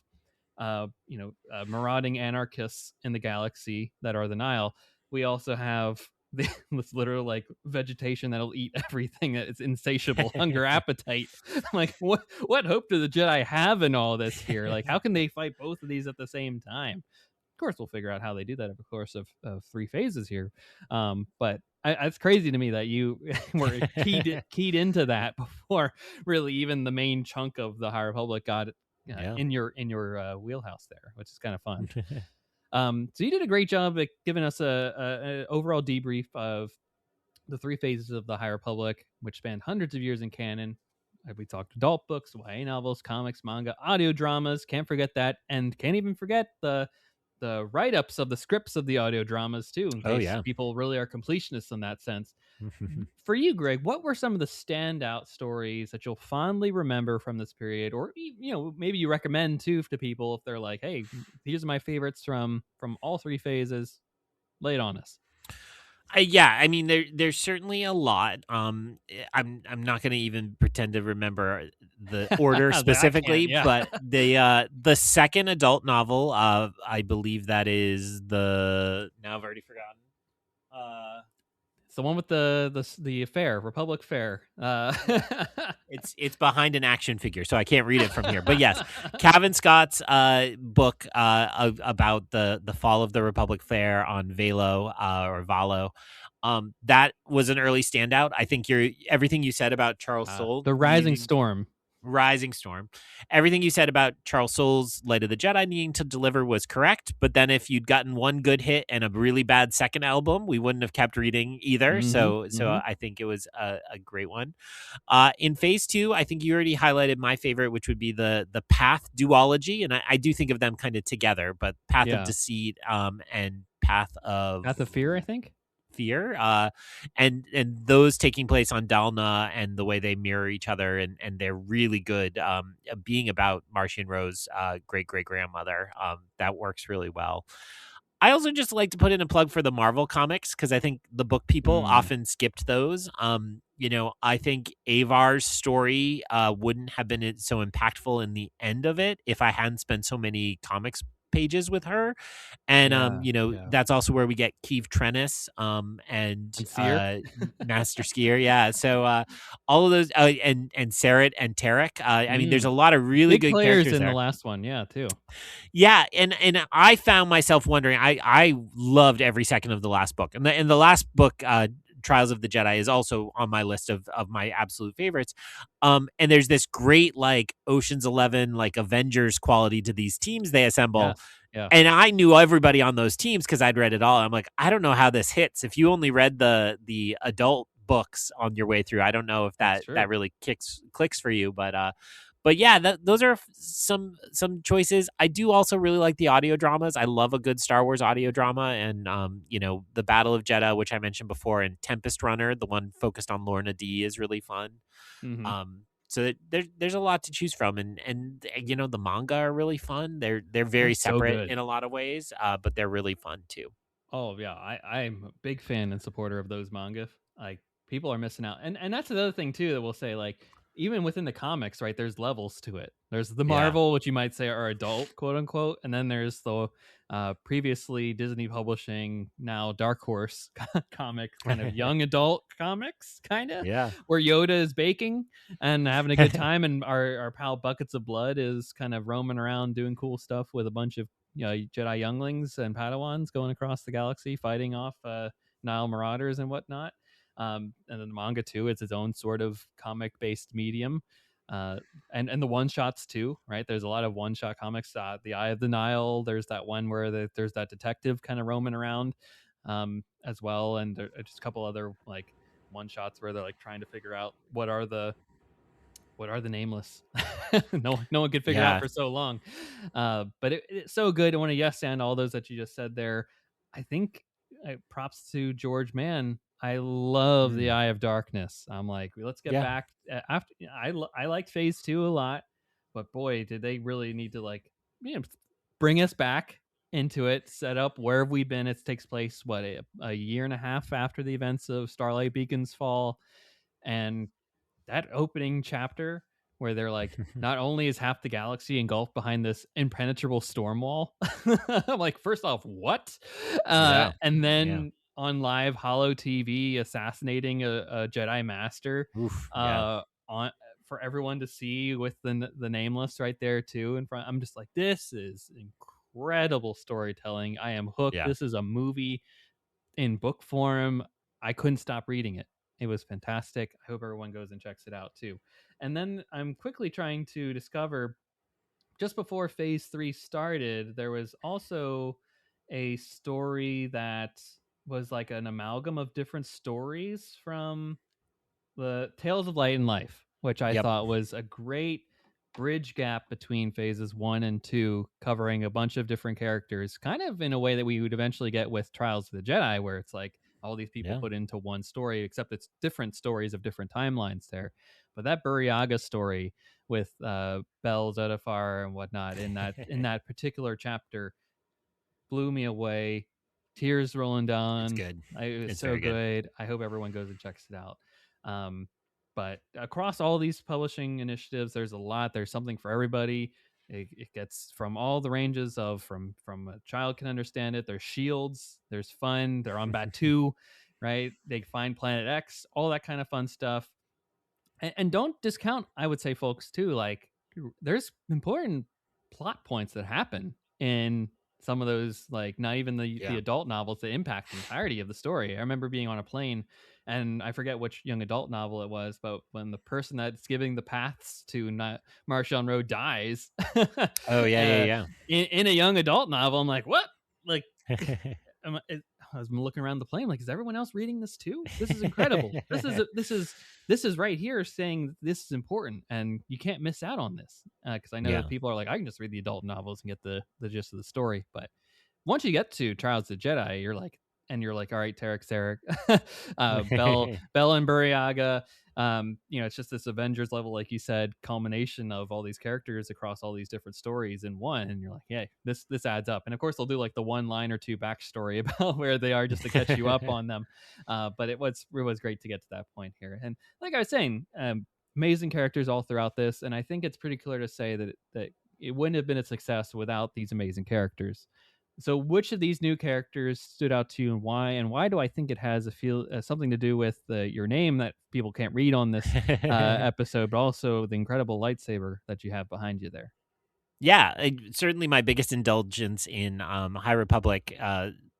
marauding anarchists in the galaxy that are the Nile, we also have this literal like vegetation that'll eat everything. That it's insatiable hunger appetite. Like what hope do the Jedi have in all this here? Like how can they fight both of these at the same time? Of course, we'll figure out how they do that over the course of 3 phases here. But it's crazy to me that you were keyed into that before really even the main chunk of the High Republic got in your wheelhouse there, which is kind of fun. So you did a great job at giving us a overall debrief of the 3 phases of the High Republic, which spanned hundreds of years in canon. We talked adult books, YA novels, comics, manga, audio dramas. Can't forget that, and can't even forget the write-ups of the scripts of the audio dramas too, in case people really are completionists in that sense. For you, Greg, what were some of the standout stories that you'll fondly remember from this period, or maybe you recommend too to people if they're like, hey, these are my favorites from all 3 phases? Lay it on us. I mean, there's certainly a lot. I'm not going to even pretend to remember the order specifically, but the second adult novel, I believe that is now I've already forgotten. It's the one with the fair, Republic Fair. It's behind an action figure, so I can't read it from here. But yes, Cavan Scott's book about the fall of the Republic Fair on Valo or Valo. That was an early standout. I think everything you said about Charles Soule, the Rising Storm. Everything you said about Charles Soule's Light of the Jedi needing to deliver was correct. But then if you'd gotten one good hit and a really bad second album, we wouldn't have kept reading either. So I think it was a great one. In phase 2, I think you already highlighted my favorite, which would be the Path duology. And I do think of them kind of together, but Path of Deceit and Path of Fear, I think. fear. And those taking place on Dalna and the way they mirror each other, and they're really good. Being about Martian Ro's great grandmother, that works really well. I also just like to put in a plug for the Marvel comics because I think the book people often skipped those. I think Avar's story wouldn't have been so impactful in the end of it if I hadn't spent so many comics pages with her. And that's also where we get Keeve Trennis and Seer. Master Skier. Yeah. So all of those and Sarah and Tarek. I mean, there's a lot of really big good players characters in there. the last one, too. Yeah, and I found myself wondering. I loved every second of the last book, and the last book, Trials of the Jedi, is also on my list of my absolute favorites. And there's this great like Ocean's 11, like Avengers quality to these teams they assemble. Yes. Yeah. And I knew everybody on those teams because I'd read it all. I'm like, I don't know how this hits. If you only read the adult books on your way through, I don't know if that really clicks for you, but yeah, those are some choices. I do also really like the audio dramas. I love a good Star Wars audio drama, and the Battle of Jeddah, which I mentioned before, and Tempest Runner, the one focused on Lorna D, is really fun. So there's a lot to choose from, and the manga are really fun. They're very separate in a lot of ways, but they're really fun too. Oh yeah, I'm a big fan and supporter of those manga. Like people are missing out, and that's another thing too that we'll say, like even within the comics, right? There's levels to it. There's the Marvel, which you might say are adult, quote unquote, and then there's the previously Disney publishing, now Dark Horse comic, kind of young adult comics, kind of, where Yoda is baking and having a good time, and our pal Buckets of Blood is kind of roaming around doing cool stuff with a bunch of Jedi younglings and Padawans going across the galaxy, fighting off Nile Marauders and whatnot. And then the manga too, it's its own sort of comic-based medium. And the one-shots too, right? There's a lot of one-shot comics. The Eye of the Nile, there's that one where there's that detective kind of roaming around as well. And there's just a couple other like one-shots where they're like trying to figure out what are the nameless. no one could figure out for so long. But it's so good. I want to yes and all those that you just said there. I think props to George Mann. I love the Eye of Darkness. I'm like, let's get back after. I liked Phase 2 a lot, but boy, did they really need to bring us back into it, set up where have we been. It takes place a year and a half after the events of Starlight Beacon's fall, and that opening chapter where they're like, not only is half the galaxy engulfed behind this impenetrable storm wall. I'm like, first off, what? And then on live Holo TV assassinating a Jedi Master on for everyone to see with the nameless right there too in front. I'm just like, this is incredible storytelling. I am hooked. This is a movie in book form. I couldn't stop reading it. It was fantastic. I hope everyone goes and checks it out too. And then I'm quickly trying to discover, just before Phase 3 started, there was also a story that was like an amalgam of different stories from the Tales of Light and Life, which I thought was a great bridge gap between phases 1 and 2, covering a bunch of different characters, kind of in a way that we would eventually get with Trials of the Jedi, where it's like all these people put into one story, except it's different stories of different timelines there. But that Buryaga story with Bel Zedafar and whatnot in that particular chapter blew me away. Tears rolling down. It's good. It was so good. I hope everyone goes and checks it out. But across all these publishing initiatives, there's a lot. There's something for everybody. It gets from all the ranges of from a child can understand it. There's shields. There's fun. They're on Batuu, right? They find Planet X, all that kind of fun stuff. And don't discount, I would say, folks, too, like there's important plot points that happen in some of those, like not even the adult novels that impact the entirety of the story. I remember being on a plane, and I forget which young adult novel it was, but when the person that's giving the paths to Martian Road dies, in a young adult novel, I'm like, what? Like, I was looking around the plane, like, is everyone else reading this too? This is incredible. This is right here saying this is important, and you can't miss out on this. Because I know that people are like, I can just read the adult novels and get the gist of the story. But once you get to Trials of the Jedi, you're like, and you're like, all right, Tarek, Bell and Buryaga. It's just this Avengers level, like you said, culmination of all these characters across all these different stories in one, and you're like, yeah, this adds up. And of course, they'll do like the one line or two backstory about where they are just to catch you up on them. But it was great to get to that point here. And like I was saying, amazing characters all throughout this, and I think it's pretty clear to say that it wouldn't have been a success without these amazing characters. So, which of these new characters stood out to you, and why? And why do I think it has something to do with your name that people can't read on this episode, but also the incredible lightsaber that you have behind you there? Yeah, certainly my biggest indulgence in High Republic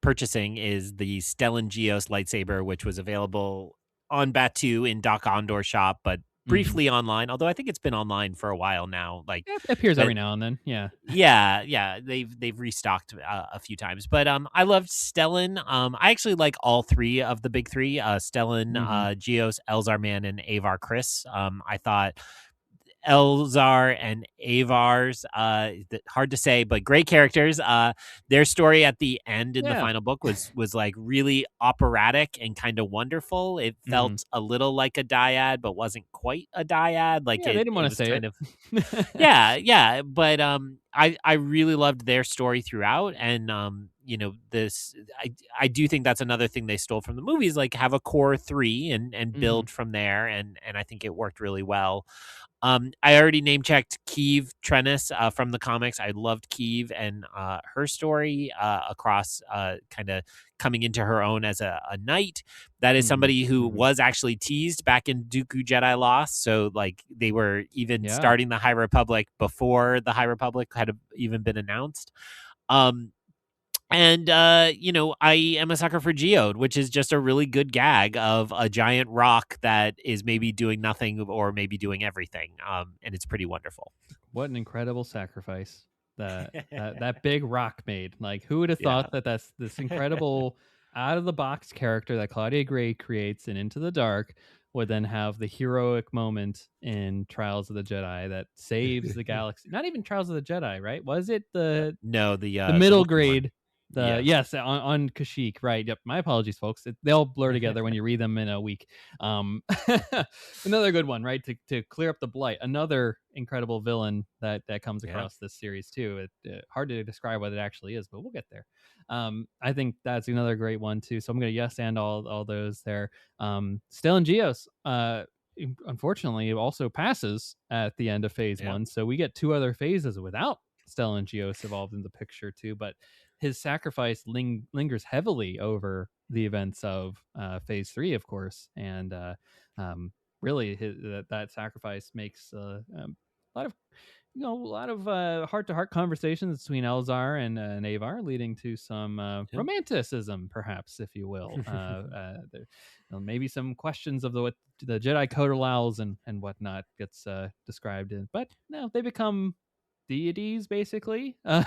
purchasing is the Stellan Geos lightsaber, which was available on Batu in Doc Ondor shop, but briefly online. Although I think it's been online for a while now. Like It appears but- every now and then. Yeah. yeah, they've restocked a few times, but I loved Stellan. I actually like all three of the big three: Stellan, Geos, Elzar Man, and Avar Chris. I thought Elzar and Avar's hard to say, but great characters. Their story at the end in the final book was like really operatic and kind of wonderful. It felt a little like a dyad, but wasn't quite a dyad. Like they didn't want to say kind it. of yeah. But I really loved their story throughout, and this I do think that's another thing they stole from the movies, like have a core three and build from there, and I think it worked really well. I already name checked Keeve Trennis from the comics. I loved Keeve and her story across kind of coming into her own as a knight. That is somebody who was actually teased back in Dooku Jedi Lost. So like they were even starting the High Republic before the High Republic had even been announced. And I am a sucker for Geode, which is just a really good gag of a giant rock that is maybe doing nothing or maybe doing everything. And it's pretty wonderful. What an incredible sacrifice that big rock made. Like, who would have thought that's this incredible out of the box character that Claudia Gray creates in Into the Dark would then have the heroic moment in Trials of the Jedi that saves the galaxy. Not even Trials of the Jedi, right? Was it the middle grade? Yes, on Kashyyyk, right? Yep. My apologies, folks. They all blur together when you read them in a week. Another good one, right? To clear up the blight. Another incredible villain that comes across this series too. Hard to describe what it actually is, but we'll get there. I think that's another great one too. So I'm gonna yes and all those there. Stellan Geos, unfortunately, also passes at the end of phase 1, so we get 2 other phases without Stellan Geos involved in the picture too, but his sacrifice lingers heavily over the events of phase 3, of course, and really that sacrifice makes a lot of heart-to-heart conversations between Elzar and Avar, leading to some romanticism, perhaps, if you will. Maybe some questions of what the Jedi code allows and whatnot gets described in, but no, they become deities basically on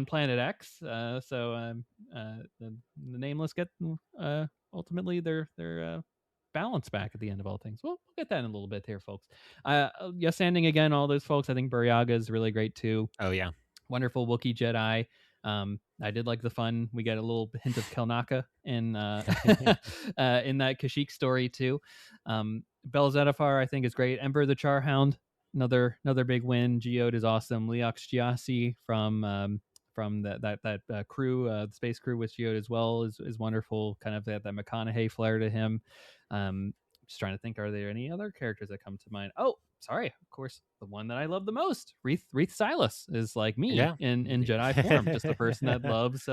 Planet X. So the nameless get ultimately their balance back at the end of all things. We'll get that in a little bit here, folks. Yes, ending again, all those folks. I think Buryaga is really great too. Oh yeah, wonderful Wookiee Jedi. I did like the fun. We got a little hint of Kelnaka in in that Kashyyyk story too. Bel Zettifar I think is great. Emperor the Charhound, another big win. Geode is awesome. Leox Gyasi from that crew, the space crew with Geode as well is wonderful. Kind of that McConaughey flair to him. Just trying to think, are there any other characters that come to mind? Oh, sorry, of course, the one that I love the most, Reith Silas, is like me in Jedi form. Just the person that loves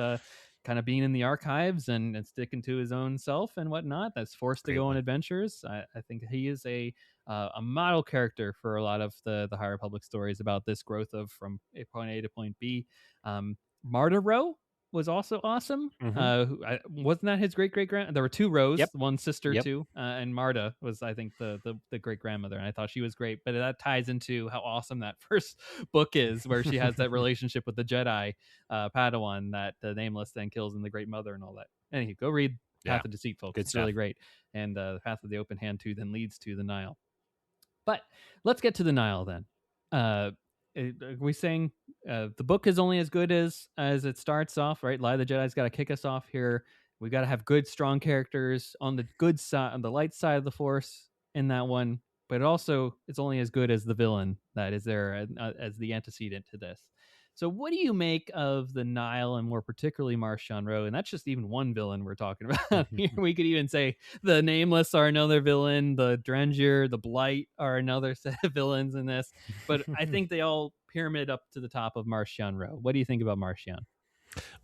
kind of being in the archives and sticking to his own self and whatnot. That's forced to go on adventures. I think he is a model character for a lot of the High Republic stories about this growth of from point A to point B. Marta Rowe was also awesome. Wasn't that his great grand? There were 2 Rows, one sister too, and Marta was, I think, the great grandmother, and I thought she was great. But that ties into how awesome that first book is, where she has that relationship with the Jedi Padawan that the Nameless then kills in the Great Mother and all that. Anyway, go read Path of Deceit, folks. It's really great, and the Path of the Open Hand too then leads to the Nile. But let's get to the Nile then. Are we saying the book is only as good as it starts off, right? Lie of the Jedi's got to kick us off here. We got to have good, strong characters on the good side, on the light side of the Force in that one. But it's only as good as the villain that is there as the antecedent to this. So what do you make of the Nile, and more particularly Marchion Ro? And that's just even one villain we're talking about here. We could even say the Nameless are another villain, the Drengier, the Blight are another set of villains in this. But I think they all pyramid up to the top of Marchion Ro. What do you think about Marchion?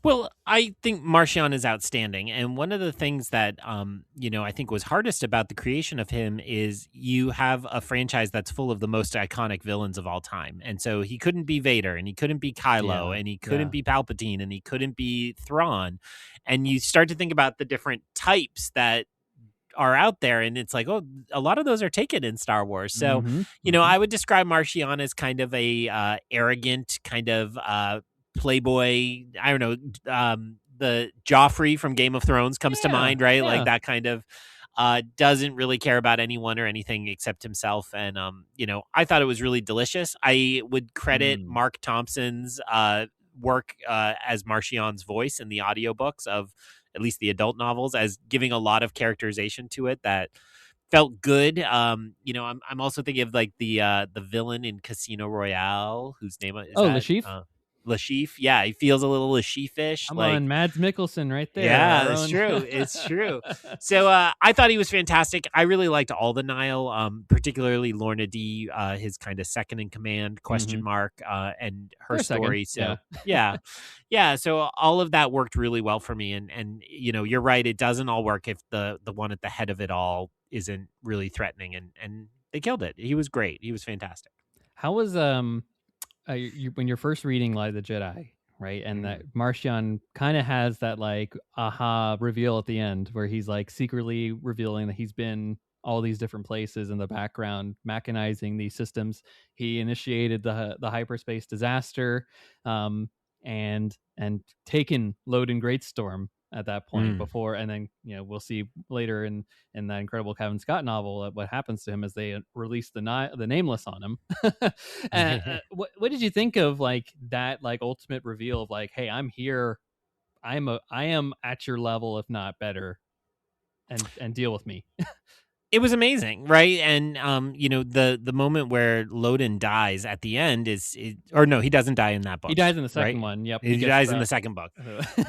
Well, I think Marchion is outstanding. And one of the things that, I think was hardest about the creation of him is you have a franchise that's full of the most iconic villains of all time. And so he couldn't be Vader, and he couldn't be Kylo, and he couldn't be Palpatine, and he couldn't be Thrawn. And you start to think about the different types that are out there, and it's like, oh, a lot of those are taken in Star Wars. So, I would describe Marchion as kind of a arrogant kind of playboy. I don't know, the Joffrey from Game of Thrones comes to mind, right? Like that kind of doesn't really care about anyone or anything except himself. And I thought it was really delicious. I would credit Mark Thompson's work as Marchion's voice in the audiobooks of at least the adult novels as giving a lot of characterization to it that felt good. I'm also thinking of like the villain in Casino Royale, whose name is Lashif? Lashif. Yeah, he feels a little Lashif-ish. Come on, Mads Mikkelsen right there. Yeah, that's true. It's true. So I thought he was fantastic. I really liked all the Nile, particularly Lorna D, his kind of second in command, question mark, and her story. So yeah. So all of that worked really well for me. And you're right. It doesn't all work if the one at the head of it all isn't really threatening. And they killed it. He was great. He was fantastic. How was when you're first reading Lie of the Jedi, right? And that Marchion kind of has that like aha reveal at the end where he's like secretly revealing that he's been all these different places in the background, mechanizing these systems. He initiated the hyperspace disaster, and taken Loden Greatstorm at that point before, and then we'll see later in that incredible Kevin Scott novel what happens to him as they release the Nameless on him. What did you think of like that like ultimate reveal of like, hey, I'm here, I am at your level if not better, and deal with me? It was amazing, right? And the moment where Loden dies at the end he doesn't die in that book. He dies in the second right? one. Yep, he dies in the second book.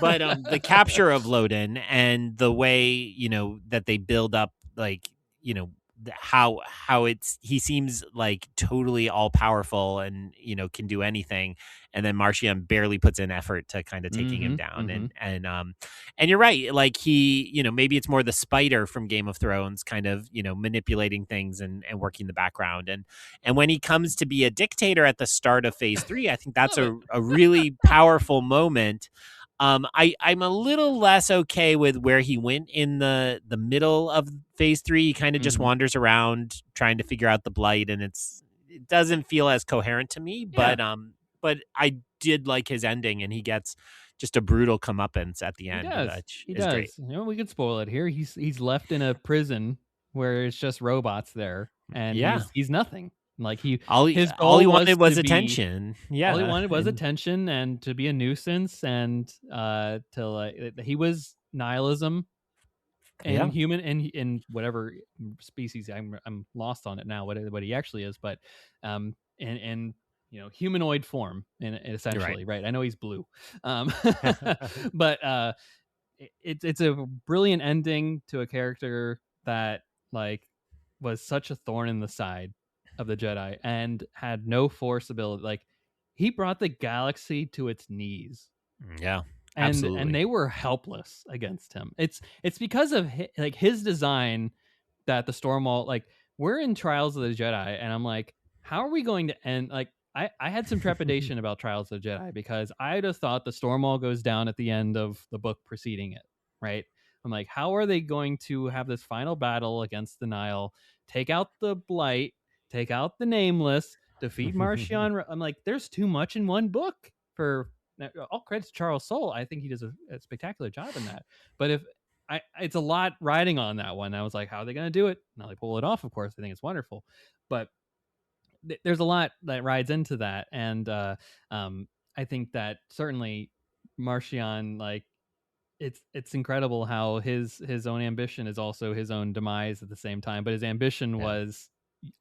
But the capture of Loden and the way that they build up, like how he seems like totally all powerful and can do anything, and then Marchion barely puts in effort to kind of taking him down. And you're right, like he maybe it's more the spider from Game of Thrones kind of manipulating things and working the background, and when he comes to be a dictator at the start of phase 3, I think that's a really powerful moment. I'm a little less okay with where he went in the middle of phase 3. He kind of just wanders around trying to figure out the blight, and it doesn't feel as coherent to me. But I did like his ending, and he gets just a brutal comeuppance at the end. He does. Great. We could spoil it here. He's left in a prison where it's just robots there, and he's nothing. Like all he wanted was attention. All he wanted was attention and to be a nuisance, and he was nihilism and human and in whatever species. I'm lost on it now. What he actually is, but and humanoid form in essentially, right? I know he's blue, but it's a brilliant ending to a character that like was such a thorn in the side of the Jedi and had no force ability. Like he brought the galaxy to its knees. Yeah, absolutely. And they were helpless against him. It's because of his design that the Stormwall, like we're in Trials of the Jedi, and I'm like, how are we going to end? Like I had some trepidation about Trials of the Jedi because I'd have thought the Stormwall goes down at the end of the book preceding it, right? I'm like, how are they going to have this final battle against the Nile, take out the Blight, take out the Nameless, defeat Marchion? I'm like, there's too much in one book. For all credit to Charles Soule, I think he does a spectacular job in that. But it's a lot riding on that one. I was like, how are they going to do it? Now they pull it off, of course. I think it's wonderful. But there's a lot that rides into that. And I think that certainly Marchion, like, it's incredible how his own ambition is also his own demise at the same time. But his ambition was,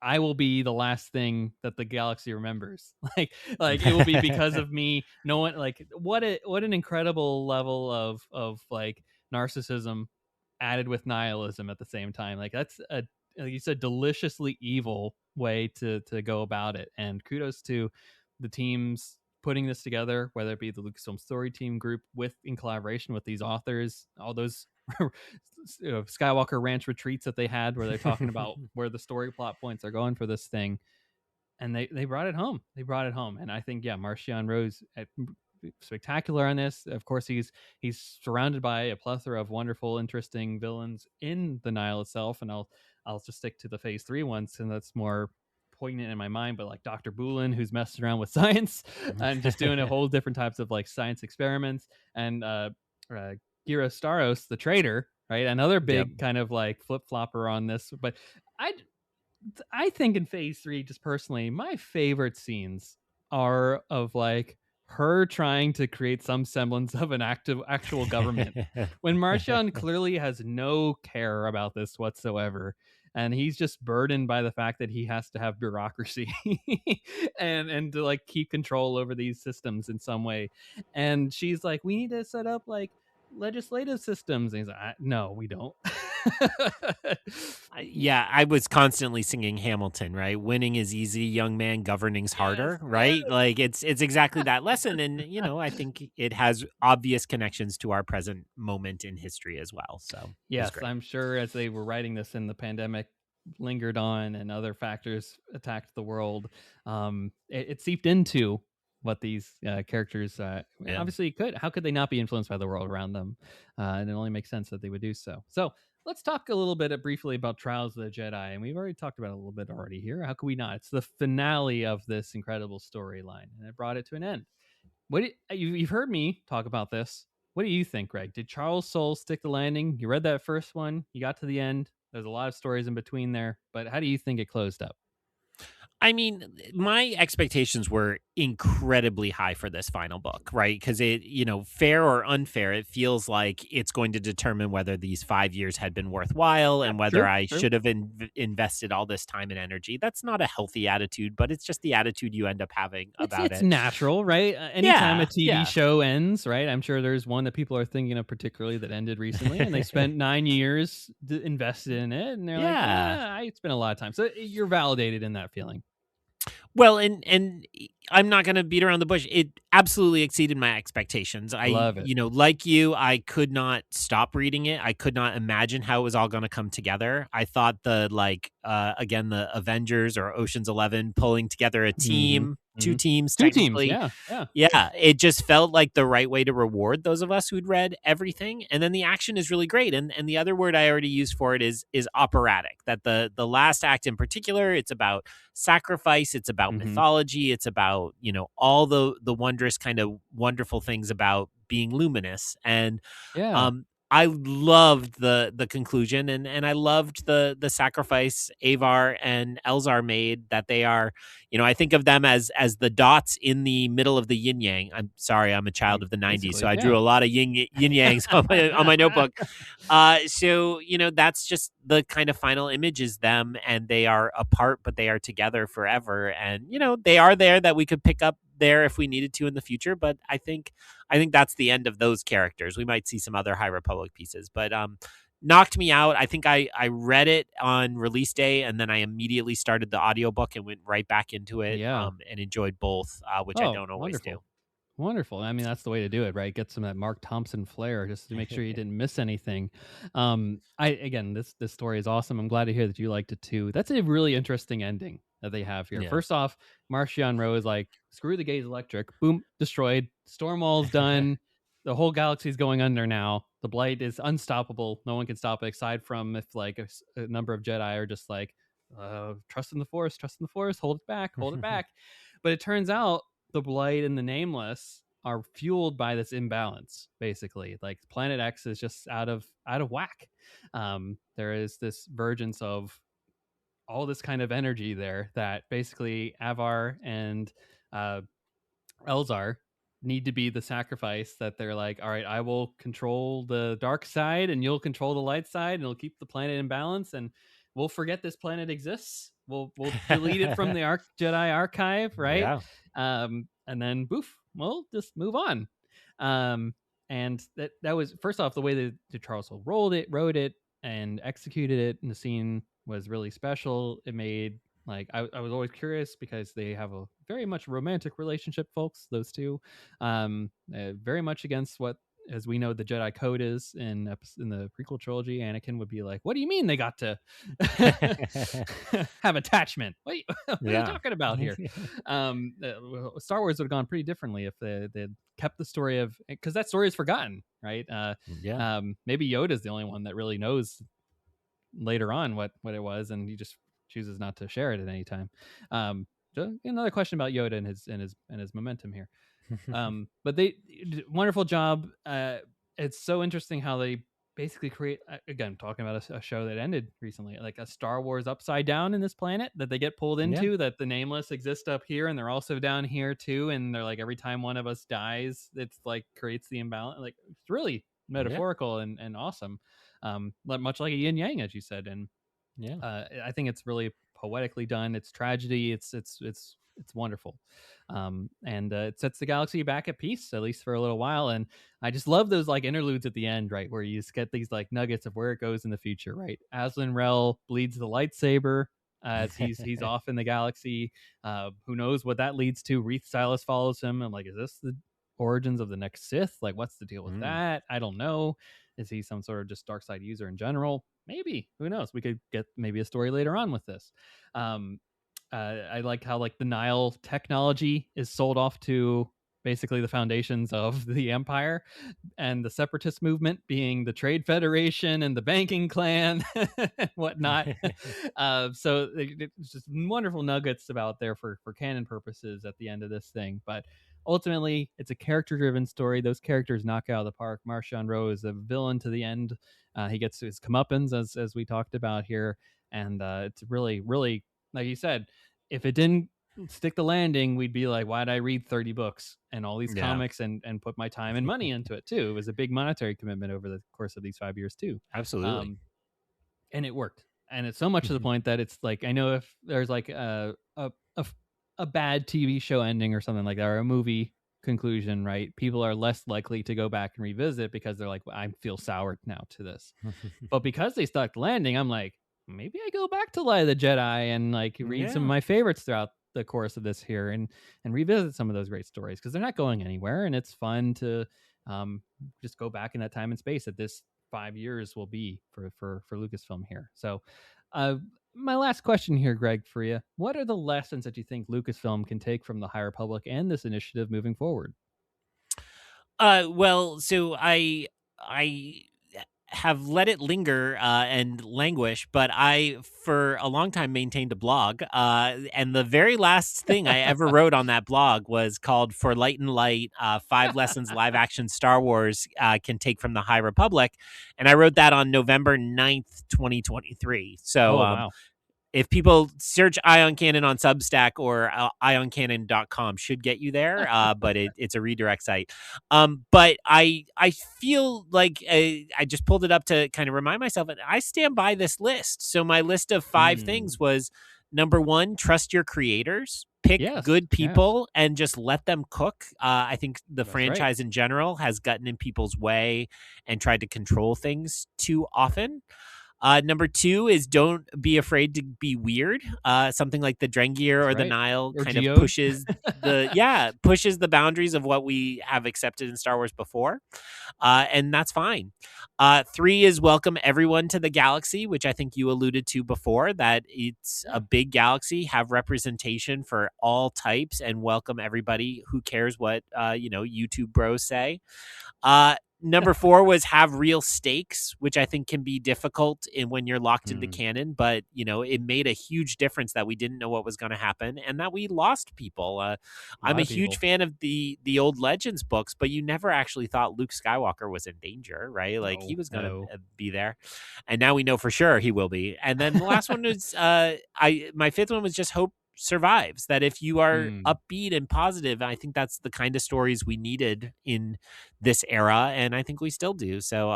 I will be the last thing that the galaxy remembers. Like it will be because of me. No one, like, what an incredible level of like narcissism added with nihilism at the same time. Like that's a, like you said, deliciously evil way to go about it. And kudos to the teams putting this together, whether it be the Lucasfilm story team group with in collaboration with these authors, all those Skywalker Ranch retreats that they had where they're talking about where the story plot points are going for this thing. And they brought it home. They brought it home. And I think, yeah, Marchion Rose spectacular on this. Of course, he's surrounded by a plethora of wonderful, interesting villains in the Nile itself. And I'll just stick to the Phase 3 ones, and that's more poignant in my mind. But like Dr. Boolin, who's messing around with science and just doing a whole different types of like science experiments, and Gira Staros, the traitor, right? Another big kind of like flip flopper on this. But I think in Phase 3, just personally, my favorite scenes are of like her trying to create some semblance of an actual government when Marchion clearly has no care about this whatsoever, and he's just burdened by the fact that he has to have bureaucracy and to like keep control over these systems in some way. And she's like, we need to set up like legislative systems, and he's like, no, we don't. Yeah, I was constantly singing Hamilton, right? Winning is easy, young man, governing's harder, right? Like it's exactly that lesson. And I think it has obvious connections to our present moment in history as well. So yes, I'm sure as they were writing this and the pandemic lingered on and other factors attacked the world, it seeped into what these characters obviously could. How could they not be influenced by the world around them? And it only makes sense that they would do so. So let's talk a little bit briefly about Trials of the Jedi. And we've already talked about it a little bit already here. How could we not? It's the finale of this incredible storyline, and it brought it to an end. You've heard me talk about this. What do you think, Greg? Did Charles Soule stick the landing? You read that first one. You got to the end. There's a lot of stories in between there. But how do you think it closed up? I mean, my expectations were incredibly high for this final book, right? Because it, fair or unfair, it feels like it's going to determine whether these 5 years had been worthwhile and whether I should have invested all this time and energy. That's not a healthy attitude, but it's just the attitude you end up having about it. It's natural, right? Anytime a TV show ends, right? I'm sure there's one that people are thinking of particularly that ended recently, and they spent 9 years invested in it, and they're like, I spent a lot of time. So you're validated in that feeling. Well, and I'm not going to beat around the bush. It absolutely exceeded my expectations. I love it. Like you, I could not stop reading it. I could not imagine how it was all going to come together. I thought again, the Avengers or Ocean's 11 pulling together a team, two teams, technically. Yeah. It just felt like the right way to reward those of us who'd read everything. And then the action is really great. And the other word I already used for it is operatic. That the last act in particular, it's about sacrifice, it's about mythology, it's about all the wondrous kind of wonderful things about being luminous. And I loved the conclusion, and I loved the sacrifice Avar and Elzar made, that they are, I think of them as the dots in the middle of the yin yang. I'm sorry, I'm a child of the 90s, so I drew a lot of yin yangs on my notebook. So, that's just the kind of final image is them, and they are apart, but they are together forever. And, they are there that we could pick up there if we needed to in the future. But I think that's the end of those characters. We might see some other High Republic pieces, but knocked me out. I think I read it on release day, and then I immediately started the audiobook and went right back into it and enjoyed both, which I don't always do. Wonderful. I mean, that's the way to do it, right? Get some of that Mark Thompson flair just to make sure you didn't miss anything. This story is awesome. I'm glad to hear that you liked it too. That's a really interesting ending that they have here. First off, Marchion Ro is like, screw the Gaze Electric. Boom, destroyed. Stormwall's done. The whole galaxy's going under now. The Blight is unstoppable. No one can stop it, aside from if like a number of Jedi are just like, trust in the Force, hold it back. But it turns out the Blight and the Nameless are fueled by this imbalance, basically. Like Planet X is just out of whack. There is this vergence of all this kind of energy there that basically Avar and Elzar need to be the sacrifice that they're like, all right, I will control the dark side and you'll control the light side, and it'll keep the planet in balance, and we'll forget this planet exists. We'll delete it from the Jedi archive, right? Yeah. And then boof, we'll just move on. And that was, first off, the way that Charles Soule wrote it and executed it in the scene was really special. It made, like, I was always curious because they have a very much romantic relationship, folks, those two. Very much against what, as we know, the Jedi code is in the prequel trilogy. Anakin would be like, what do you mean they got to have attachment? What are you talking about here? Star Wars would have gone pretty differently if they'd kept the story of, because that story is forgotten, right? Maybe Yoda's the only one that really knows later on what it was, and he just chooses not to share it at any time. Another question about Yoda and his momentum here. But they wonderful job. It's so interesting how they basically create, again, talking about a show that ended recently, like a Star Wars upside down in this planet that they get pulled into, that the nameless exist up here and they're also down here too, and they're like, every time one of us dies, it's like creates the imbalance. Like, it's really metaphorical and awesome, much like a yin yang, as you said. And I think it's really poetically done. It's tragedy. It's wonderful. And it sets the galaxy back at peace, at least for a little while. And I just love those like interludes at the end, right, where you just get these like nuggets of where it goes in the future, right? Aslan Rel bleeds the lightsaber as he's off in the galaxy. Who knows what that leads to? Reith Silas follows him. I'm like, is this the origins of the next Sith? Like, what's the deal with that? I don't know. Is he some sort of just dark side user in general? Maybe. Who knows? We could get maybe a story later on with this. I like how like the Nile technology is sold off to basically the foundations of the Empire, and the separatist movement being the Trade Federation and the banking clan and whatnot. So it's just wonderful nuggets about there for canon purposes at the end of this thing. But ultimately, it's a character-driven story. Those characters knock out of the park. Marchand Rowe is a villain to the end. He gets his comeuppance, as we talked about here. And it's really, really, like you said, if it didn't stick the landing, we'd be like, why'd I read 30 books and all these comics and put my time and money into it too? It was a big monetary commitment over the course of these 5 years too. Absolutely. And it worked. And it's so much to the point that it's like, I know if there's like a bad TV show ending or something like that, or a movie conclusion, right, people are less likely to go back and revisit because they're like, I feel soured now to this. But because they stuck the landing, I'm like, maybe I go back to Light of the Jedi and like read some of my favorites throughout the course of this here, and revisit some of those great stories, because they're not going anywhere, and it's fun to just go back in that time and space that this 5 years will be for Lucasfilm here. So my last question here, Greg, for you, what are the lessons that you think Lucasfilm can take from the High Republic and this initiative moving forward? Well, so I have let it linger and languish, but I, for a long time, maintained a blog. And the very last thing I ever wrote on that blog was called For Light and Light, 5 Lessons Live Action Star Wars Can Take from the High Republic. And I wrote that on November 9th, 2023. So wow. If people search EyeOnCanon on Substack or EyeOnCanon.com, should get you there, but it's a redirect site. But I feel like I just pulled it up to kind of remind myself, and I stand by this list. So my list of 5 things was, number 1, trust your creators. Pick good people and just let them cook. I think the franchise in general has gotten in people's way and tried to control things too often. Number 2 is don't be afraid to be weird. Something like the Drengir or the Nile or kind of pushes the boundaries of what we have accepted in Star Wars before. And that's fine. 3 is welcome everyone to the galaxy, which I think you alluded to before, that it's a big galaxy, have representation for all types, and welcome everybody. Who cares what, YouTube bros say? Number 4 was have real stakes, which I think can be difficult when you're locked into canon. But, it made a huge difference that we didn't know what was going to happen and that we lost people. I'm a huge fan of the old Legends books, but you never actually thought Luke Skywalker was in danger, right? Like he was going to be there. And now we know for sure he will be. And then the last one was my 5th one was just hope survives. That if you are Mm. upbeat and positive, I think that's the kind of stories we needed in this era, and I think we still do. So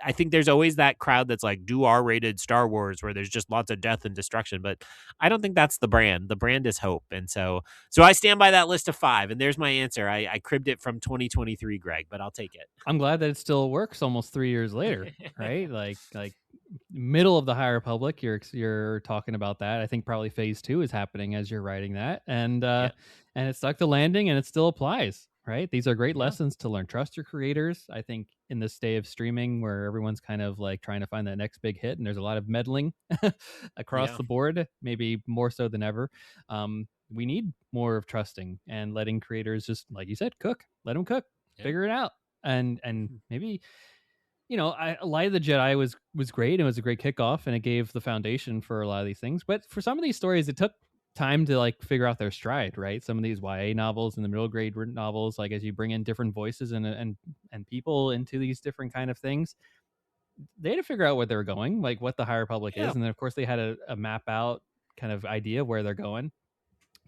I think there's always that crowd that's like, do R-rated Star Wars where there's just lots of death and destruction, but I don't think that's the brand. The brand is hope, and so I stand by that list of 5, and there's my answer. I cribbed it from 2023, Greg, but I'll take it. I'm glad that it still works almost 3 years later, right? Like middle of the High Republic, you're talking about that. I think probably phase 2 is happening as you're writing that, and Yeah. and it stuck the landing, and it still applies, right? These are great Yeah. lessons to learn. Trust your creators. I think in this day of streaming where everyone's kind of like trying to find that next big hit, and there's a lot of meddling across Yeah. the board, maybe more so than ever. We need more of trusting and letting creators just, like you said, cook. Let them cook, Yeah. figure it out, and maybe, Light of the Jedi was great. It was a great kickoff, and it gave the foundation for a lot of these things. But for some of these stories, it took time to like figure out their stride, right? Some of these YA novels and the middle grade novels, like as you bring in different voices and people into these different kind of things, they had to figure out where they were going, like what the High Republic Yeah. is, and then of course they had a map out kind of idea of where they're going.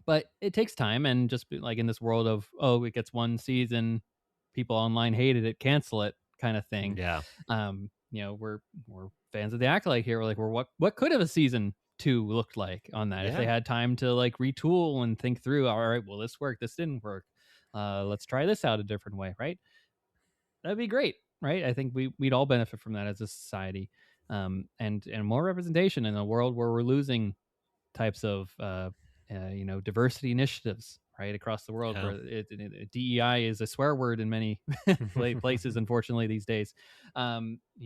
But it takes time, and just like in this world of, oh, it gets one season, people online hated it, cancel it kind of thing. Yeah. We're fans of the Acolyte here. We're like, what could have a season 2 looked like on that if they Yeah. had time to like retool and think through, all right, well, this worked, this didn't work, let's try this out a different way, right? That'd be great, right? I think we'd all benefit from that as a society, and more representation in a world where we're losing types of diversity initiatives right across the world, Yeah. where DEI is a swear word in many places, unfortunately, these days.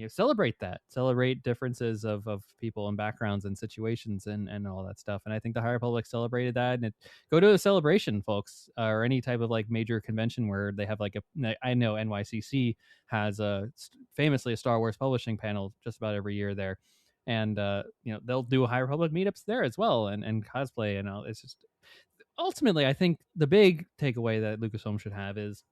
Celebrate differences of people and backgrounds and situations and all that stuff. And I think the High Republic celebrated that. And go to a celebration, folks, or any type of like major convention where they have like I know NYCC has famously a Star Wars publishing panel just about every year there, and they'll do High Republic meetups there as well, and cosplay and all. It's just, ultimately, I think the big takeaway that Lucasfilm should have is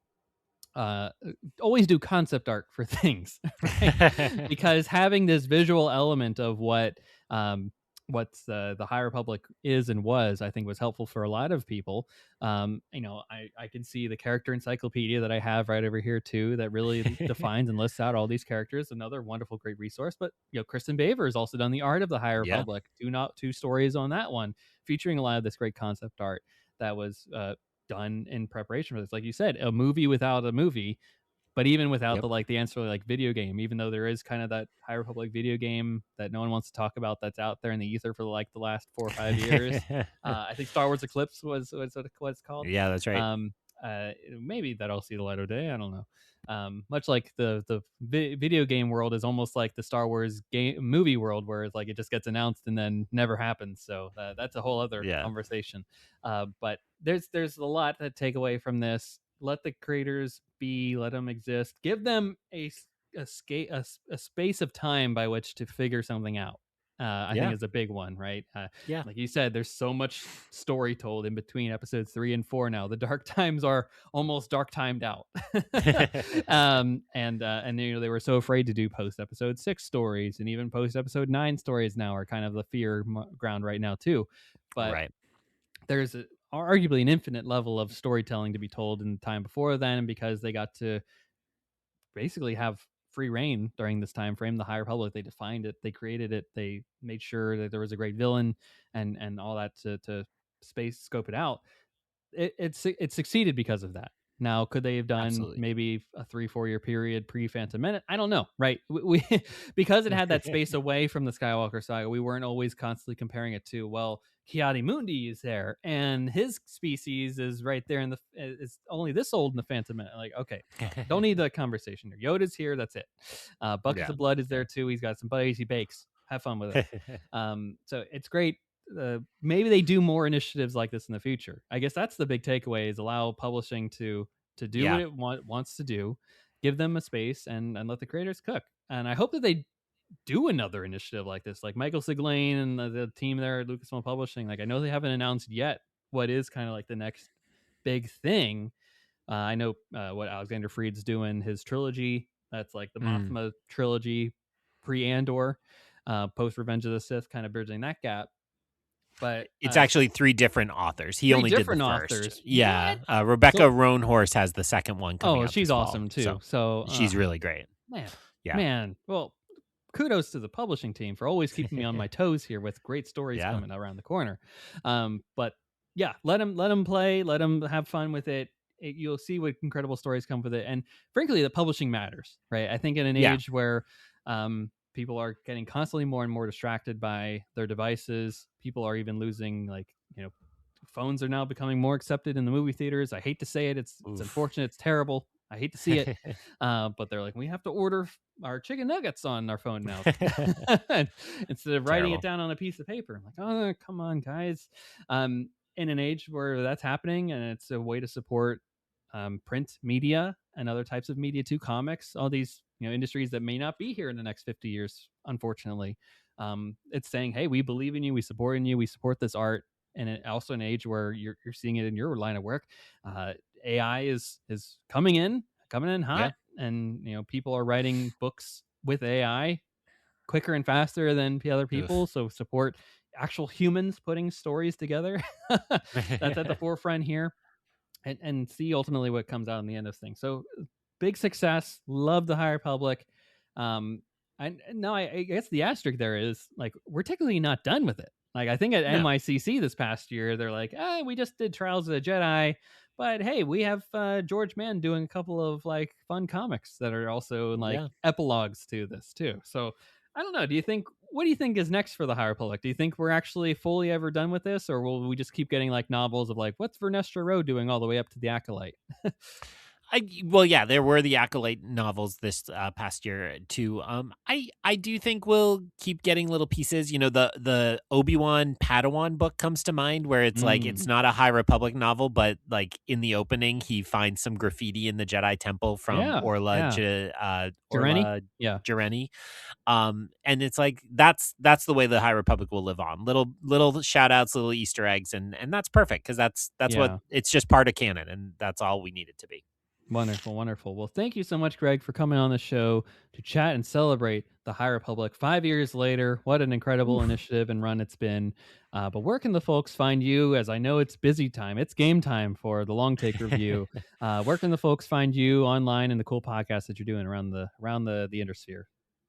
always do concept art for things, right? Because having this visual element of what's the High Republic is and was, I think, was helpful for a lot of people. I can see the character encyclopedia that I have right over here too, that really defines and lists out all these characters. Another wonderful, great resource. But Kristen Baver has also done the art of the High Yeah. Republic. Two stories on that one, featuring a lot of this great concept art that was done in preparation for this. Like you said, a movie without a movie. But even without the ancillary like video game, even though there is kind of that High Republic video game that no one wants to talk about, that's out there in the ether for the last 4 or 5 years. I think Star Wars Eclipse was what it's called. Yeah, that's right. Maybe that'll see the light of day. I don't know. Much like the video game world is almost like the Star Wars game movie world, where it's like it just gets announced and then never happens. So that's a whole other conversation. But there's a lot to take away from this. Let the creators be, let them exist, give them a space of time by which to figure something out. I think is a big one, right? Like you said, there's so much story told in between episodes 3 and 4 now. The dark times are almost dark timed out. And they were so afraid to do post episode 6 stories, and even post episode 9 stories now are kind of the fear ground right now too. But there's arguably an infinite level of storytelling to be told in the time before then, and because they got to basically have free reign during this time frame, the High Republic, they defined it, they created it, they made sure that there was a great villain and all that to scope it out. It succeeded because of that. Now, could they have done maybe a 3-4 year period pre Phantom Menace? I don't know, right? We because it had that space away from the Skywalker saga, we weren't always constantly comparing it to, well, Ki-Adi-Mundi is there, and his species is right there in is only this old in the Phantom Menace. Like, okay, don't need that conversation here. Yoda's here, that's it. Buckets of Blood is there too. He's got some buddies, he bakes. Have fun with it. So it's great. Maybe they do more initiatives like this in the future. I guess that's the big takeaway, is allow publishing to do what it wants to do, give them a space, and let the creators cook. And I hope that they do another initiative like this, like Michael Siglane and the team there at Lucasfilm Publishing. Like, I know they haven't announced yet what is kind of like the next big thing. I know what Alexander Freed's doing, his trilogy. That's like the Mothma trilogy, pre-Andor, post Revenge of the Sith, kind of bridging that gap. but It's actually 3 different authors. He Three only did the different first. authors. Yeah. Rebecca So- Roanhorse has the second one coming out she's this fall. awesome too. So she's really great. Yeah. Man. Well, kudos to the publishing team for always keeping me on my toes here with great stories Yeah. coming around the corner. But yeah, let them play, let them have fun with it. You'll see what incredible stories come with it. And frankly, the publishing matters, right? I think in an age where people are getting constantly more and more distracted by their devices, people are even losing, like, phones are now becoming more accepted in the movie theaters. I hate to say it. It's unfortunate. It's terrible. I hate to see it. But they're like, we have to order our chicken nuggets on our phone now instead of writing it down on a piece of paper. I'm like, oh, come on, guys. In an age where that's happening, and it's a way to support print media and other types of media too, comics, all these industries that may not be here in the next 50 years, unfortunately. It's saying, hey, we believe in you, we support in you, we support this art. And also an age where you're seeing it in your line of work. AI is coming in hot, and people are writing books with AI quicker and faster than other people. So support actual humans putting stories together. That's at the forefront here, and see ultimately what comes out in the end of things. So big success. Love the High Republic. I guess the asterisk there is, like, we're technically not done with it. Like, I think at NYCC this past year, they're like, we just did Trials of the Jedi, but hey, we have George Mann doing a couple of like fun comics that are also like epilogues to this too. So I don't know. What do you think is next for the High Republic? Do you think we're actually fully ever done with this, or will we just keep getting like novels of like, what's Vernestra Rowe doing all the way up to the Acolyte? There were the Acolyte novels this past year too. I do think we'll keep getting little pieces. The Obi-Wan Padawan book comes to mind, where it's like, it's not a High Republic novel, but like in the opening, he finds some graffiti in the Jedi Temple from Orla Jareni. And it's like, that's the way the High Republic will live on. Little shout outs, little Easter eggs, and that's perfect, because that's what it's just part of canon, and that's all we need it to be. Wonderful, wonderful. Well, thank you so much, Greg, for coming on the show to chat and celebrate the High Republic 5 years later. What an incredible initiative and run it's been. But where can the folks find you? As I know it's busy time. It's game time for the Long Take Review. Where can the folks find you online and the cool podcast that you're doing around the Intersphere?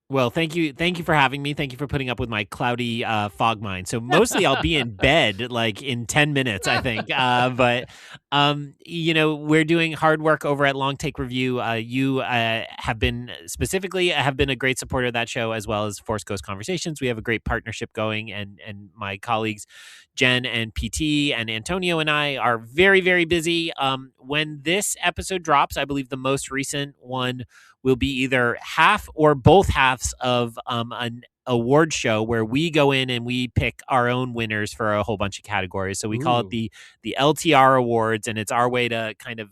Well, thank you for having me. Thank you for putting up with my cloudy fog mind. So mostly I'll be in bed like in 10 minutes, I think. But we're doing hard work over at Long Take Review. You have been a great supporter of that show, as well as Force Ghost Conversations. We have a great partnership going, and my colleagues Jen and PT and Antonio and I are very, very busy. When this episode drops, I believe the most recent one will be either half or both halves of an award show where we go in and we pick our own winners for a whole bunch of categories. So we call it the LTR Awards, and it's our way to kind of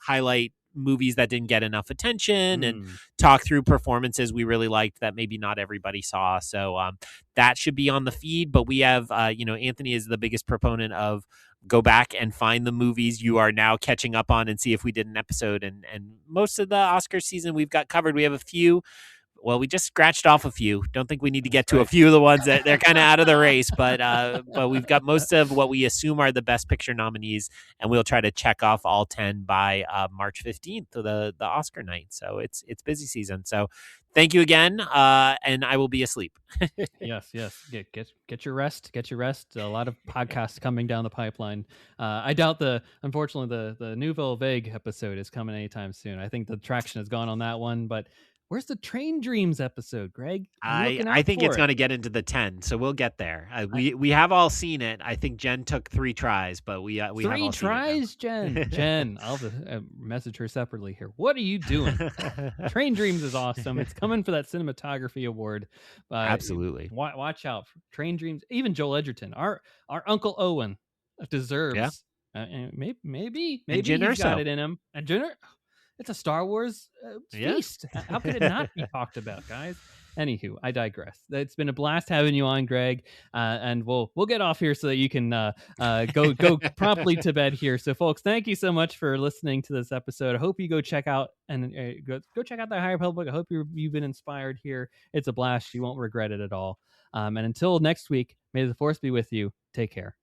highlight movies that didn't get enough attention and talk through performances we really liked that maybe not everybody saw. So that should be on the feed. But we have, Anthony is the biggest proponent of go back and find the movies you are now catching up on and see if we did an episode. And most of the Oscar season we've got covered. We have a few. Well, we just scratched off a few. Don't think we need to get to a few of the ones that they're kind of out of the race, but we've got most of what we assume are the Best Picture nominees, and we'll try to check off all 10 by March 15th, the Oscar night. So it's busy season. So thank you again, and I will be asleep. Yes. Get your rest. Get your rest. A lot of podcasts coming down the pipeline. I doubt unfortunately the Nouvelle Vague episode is coming anytime soon. I think the traction has gone on that one, but where's the Train Dreams episode, Greg? I think it's going to get into the 10, so we'll get there. We have all seen it. I think Jen took 3 tries, but we have all seen it. 3 tries, Jen. Jen, I'll message her separately here. What are you doing? Train Dreams is awesome. It's coming for that cinematography award. Absolutely. Watch out for Train Dreams. Even Joel Edgerton, our Uncle Owen, deserves. Maybe he's got it in him. And Jenner. It's a Star Wars feast. How could it not be talked about, guys? Anywho, I digress. It's been a blast having you on, Greg, and we'll get off here so that you can go promptly to bed here. So, folks, thank you so much for listening to this episode. I hope you go check out go check out the High Republic. I hope you've been inspired here. It's a blast. You won't regret it at all. And until next week, may the Force be with you, Take care.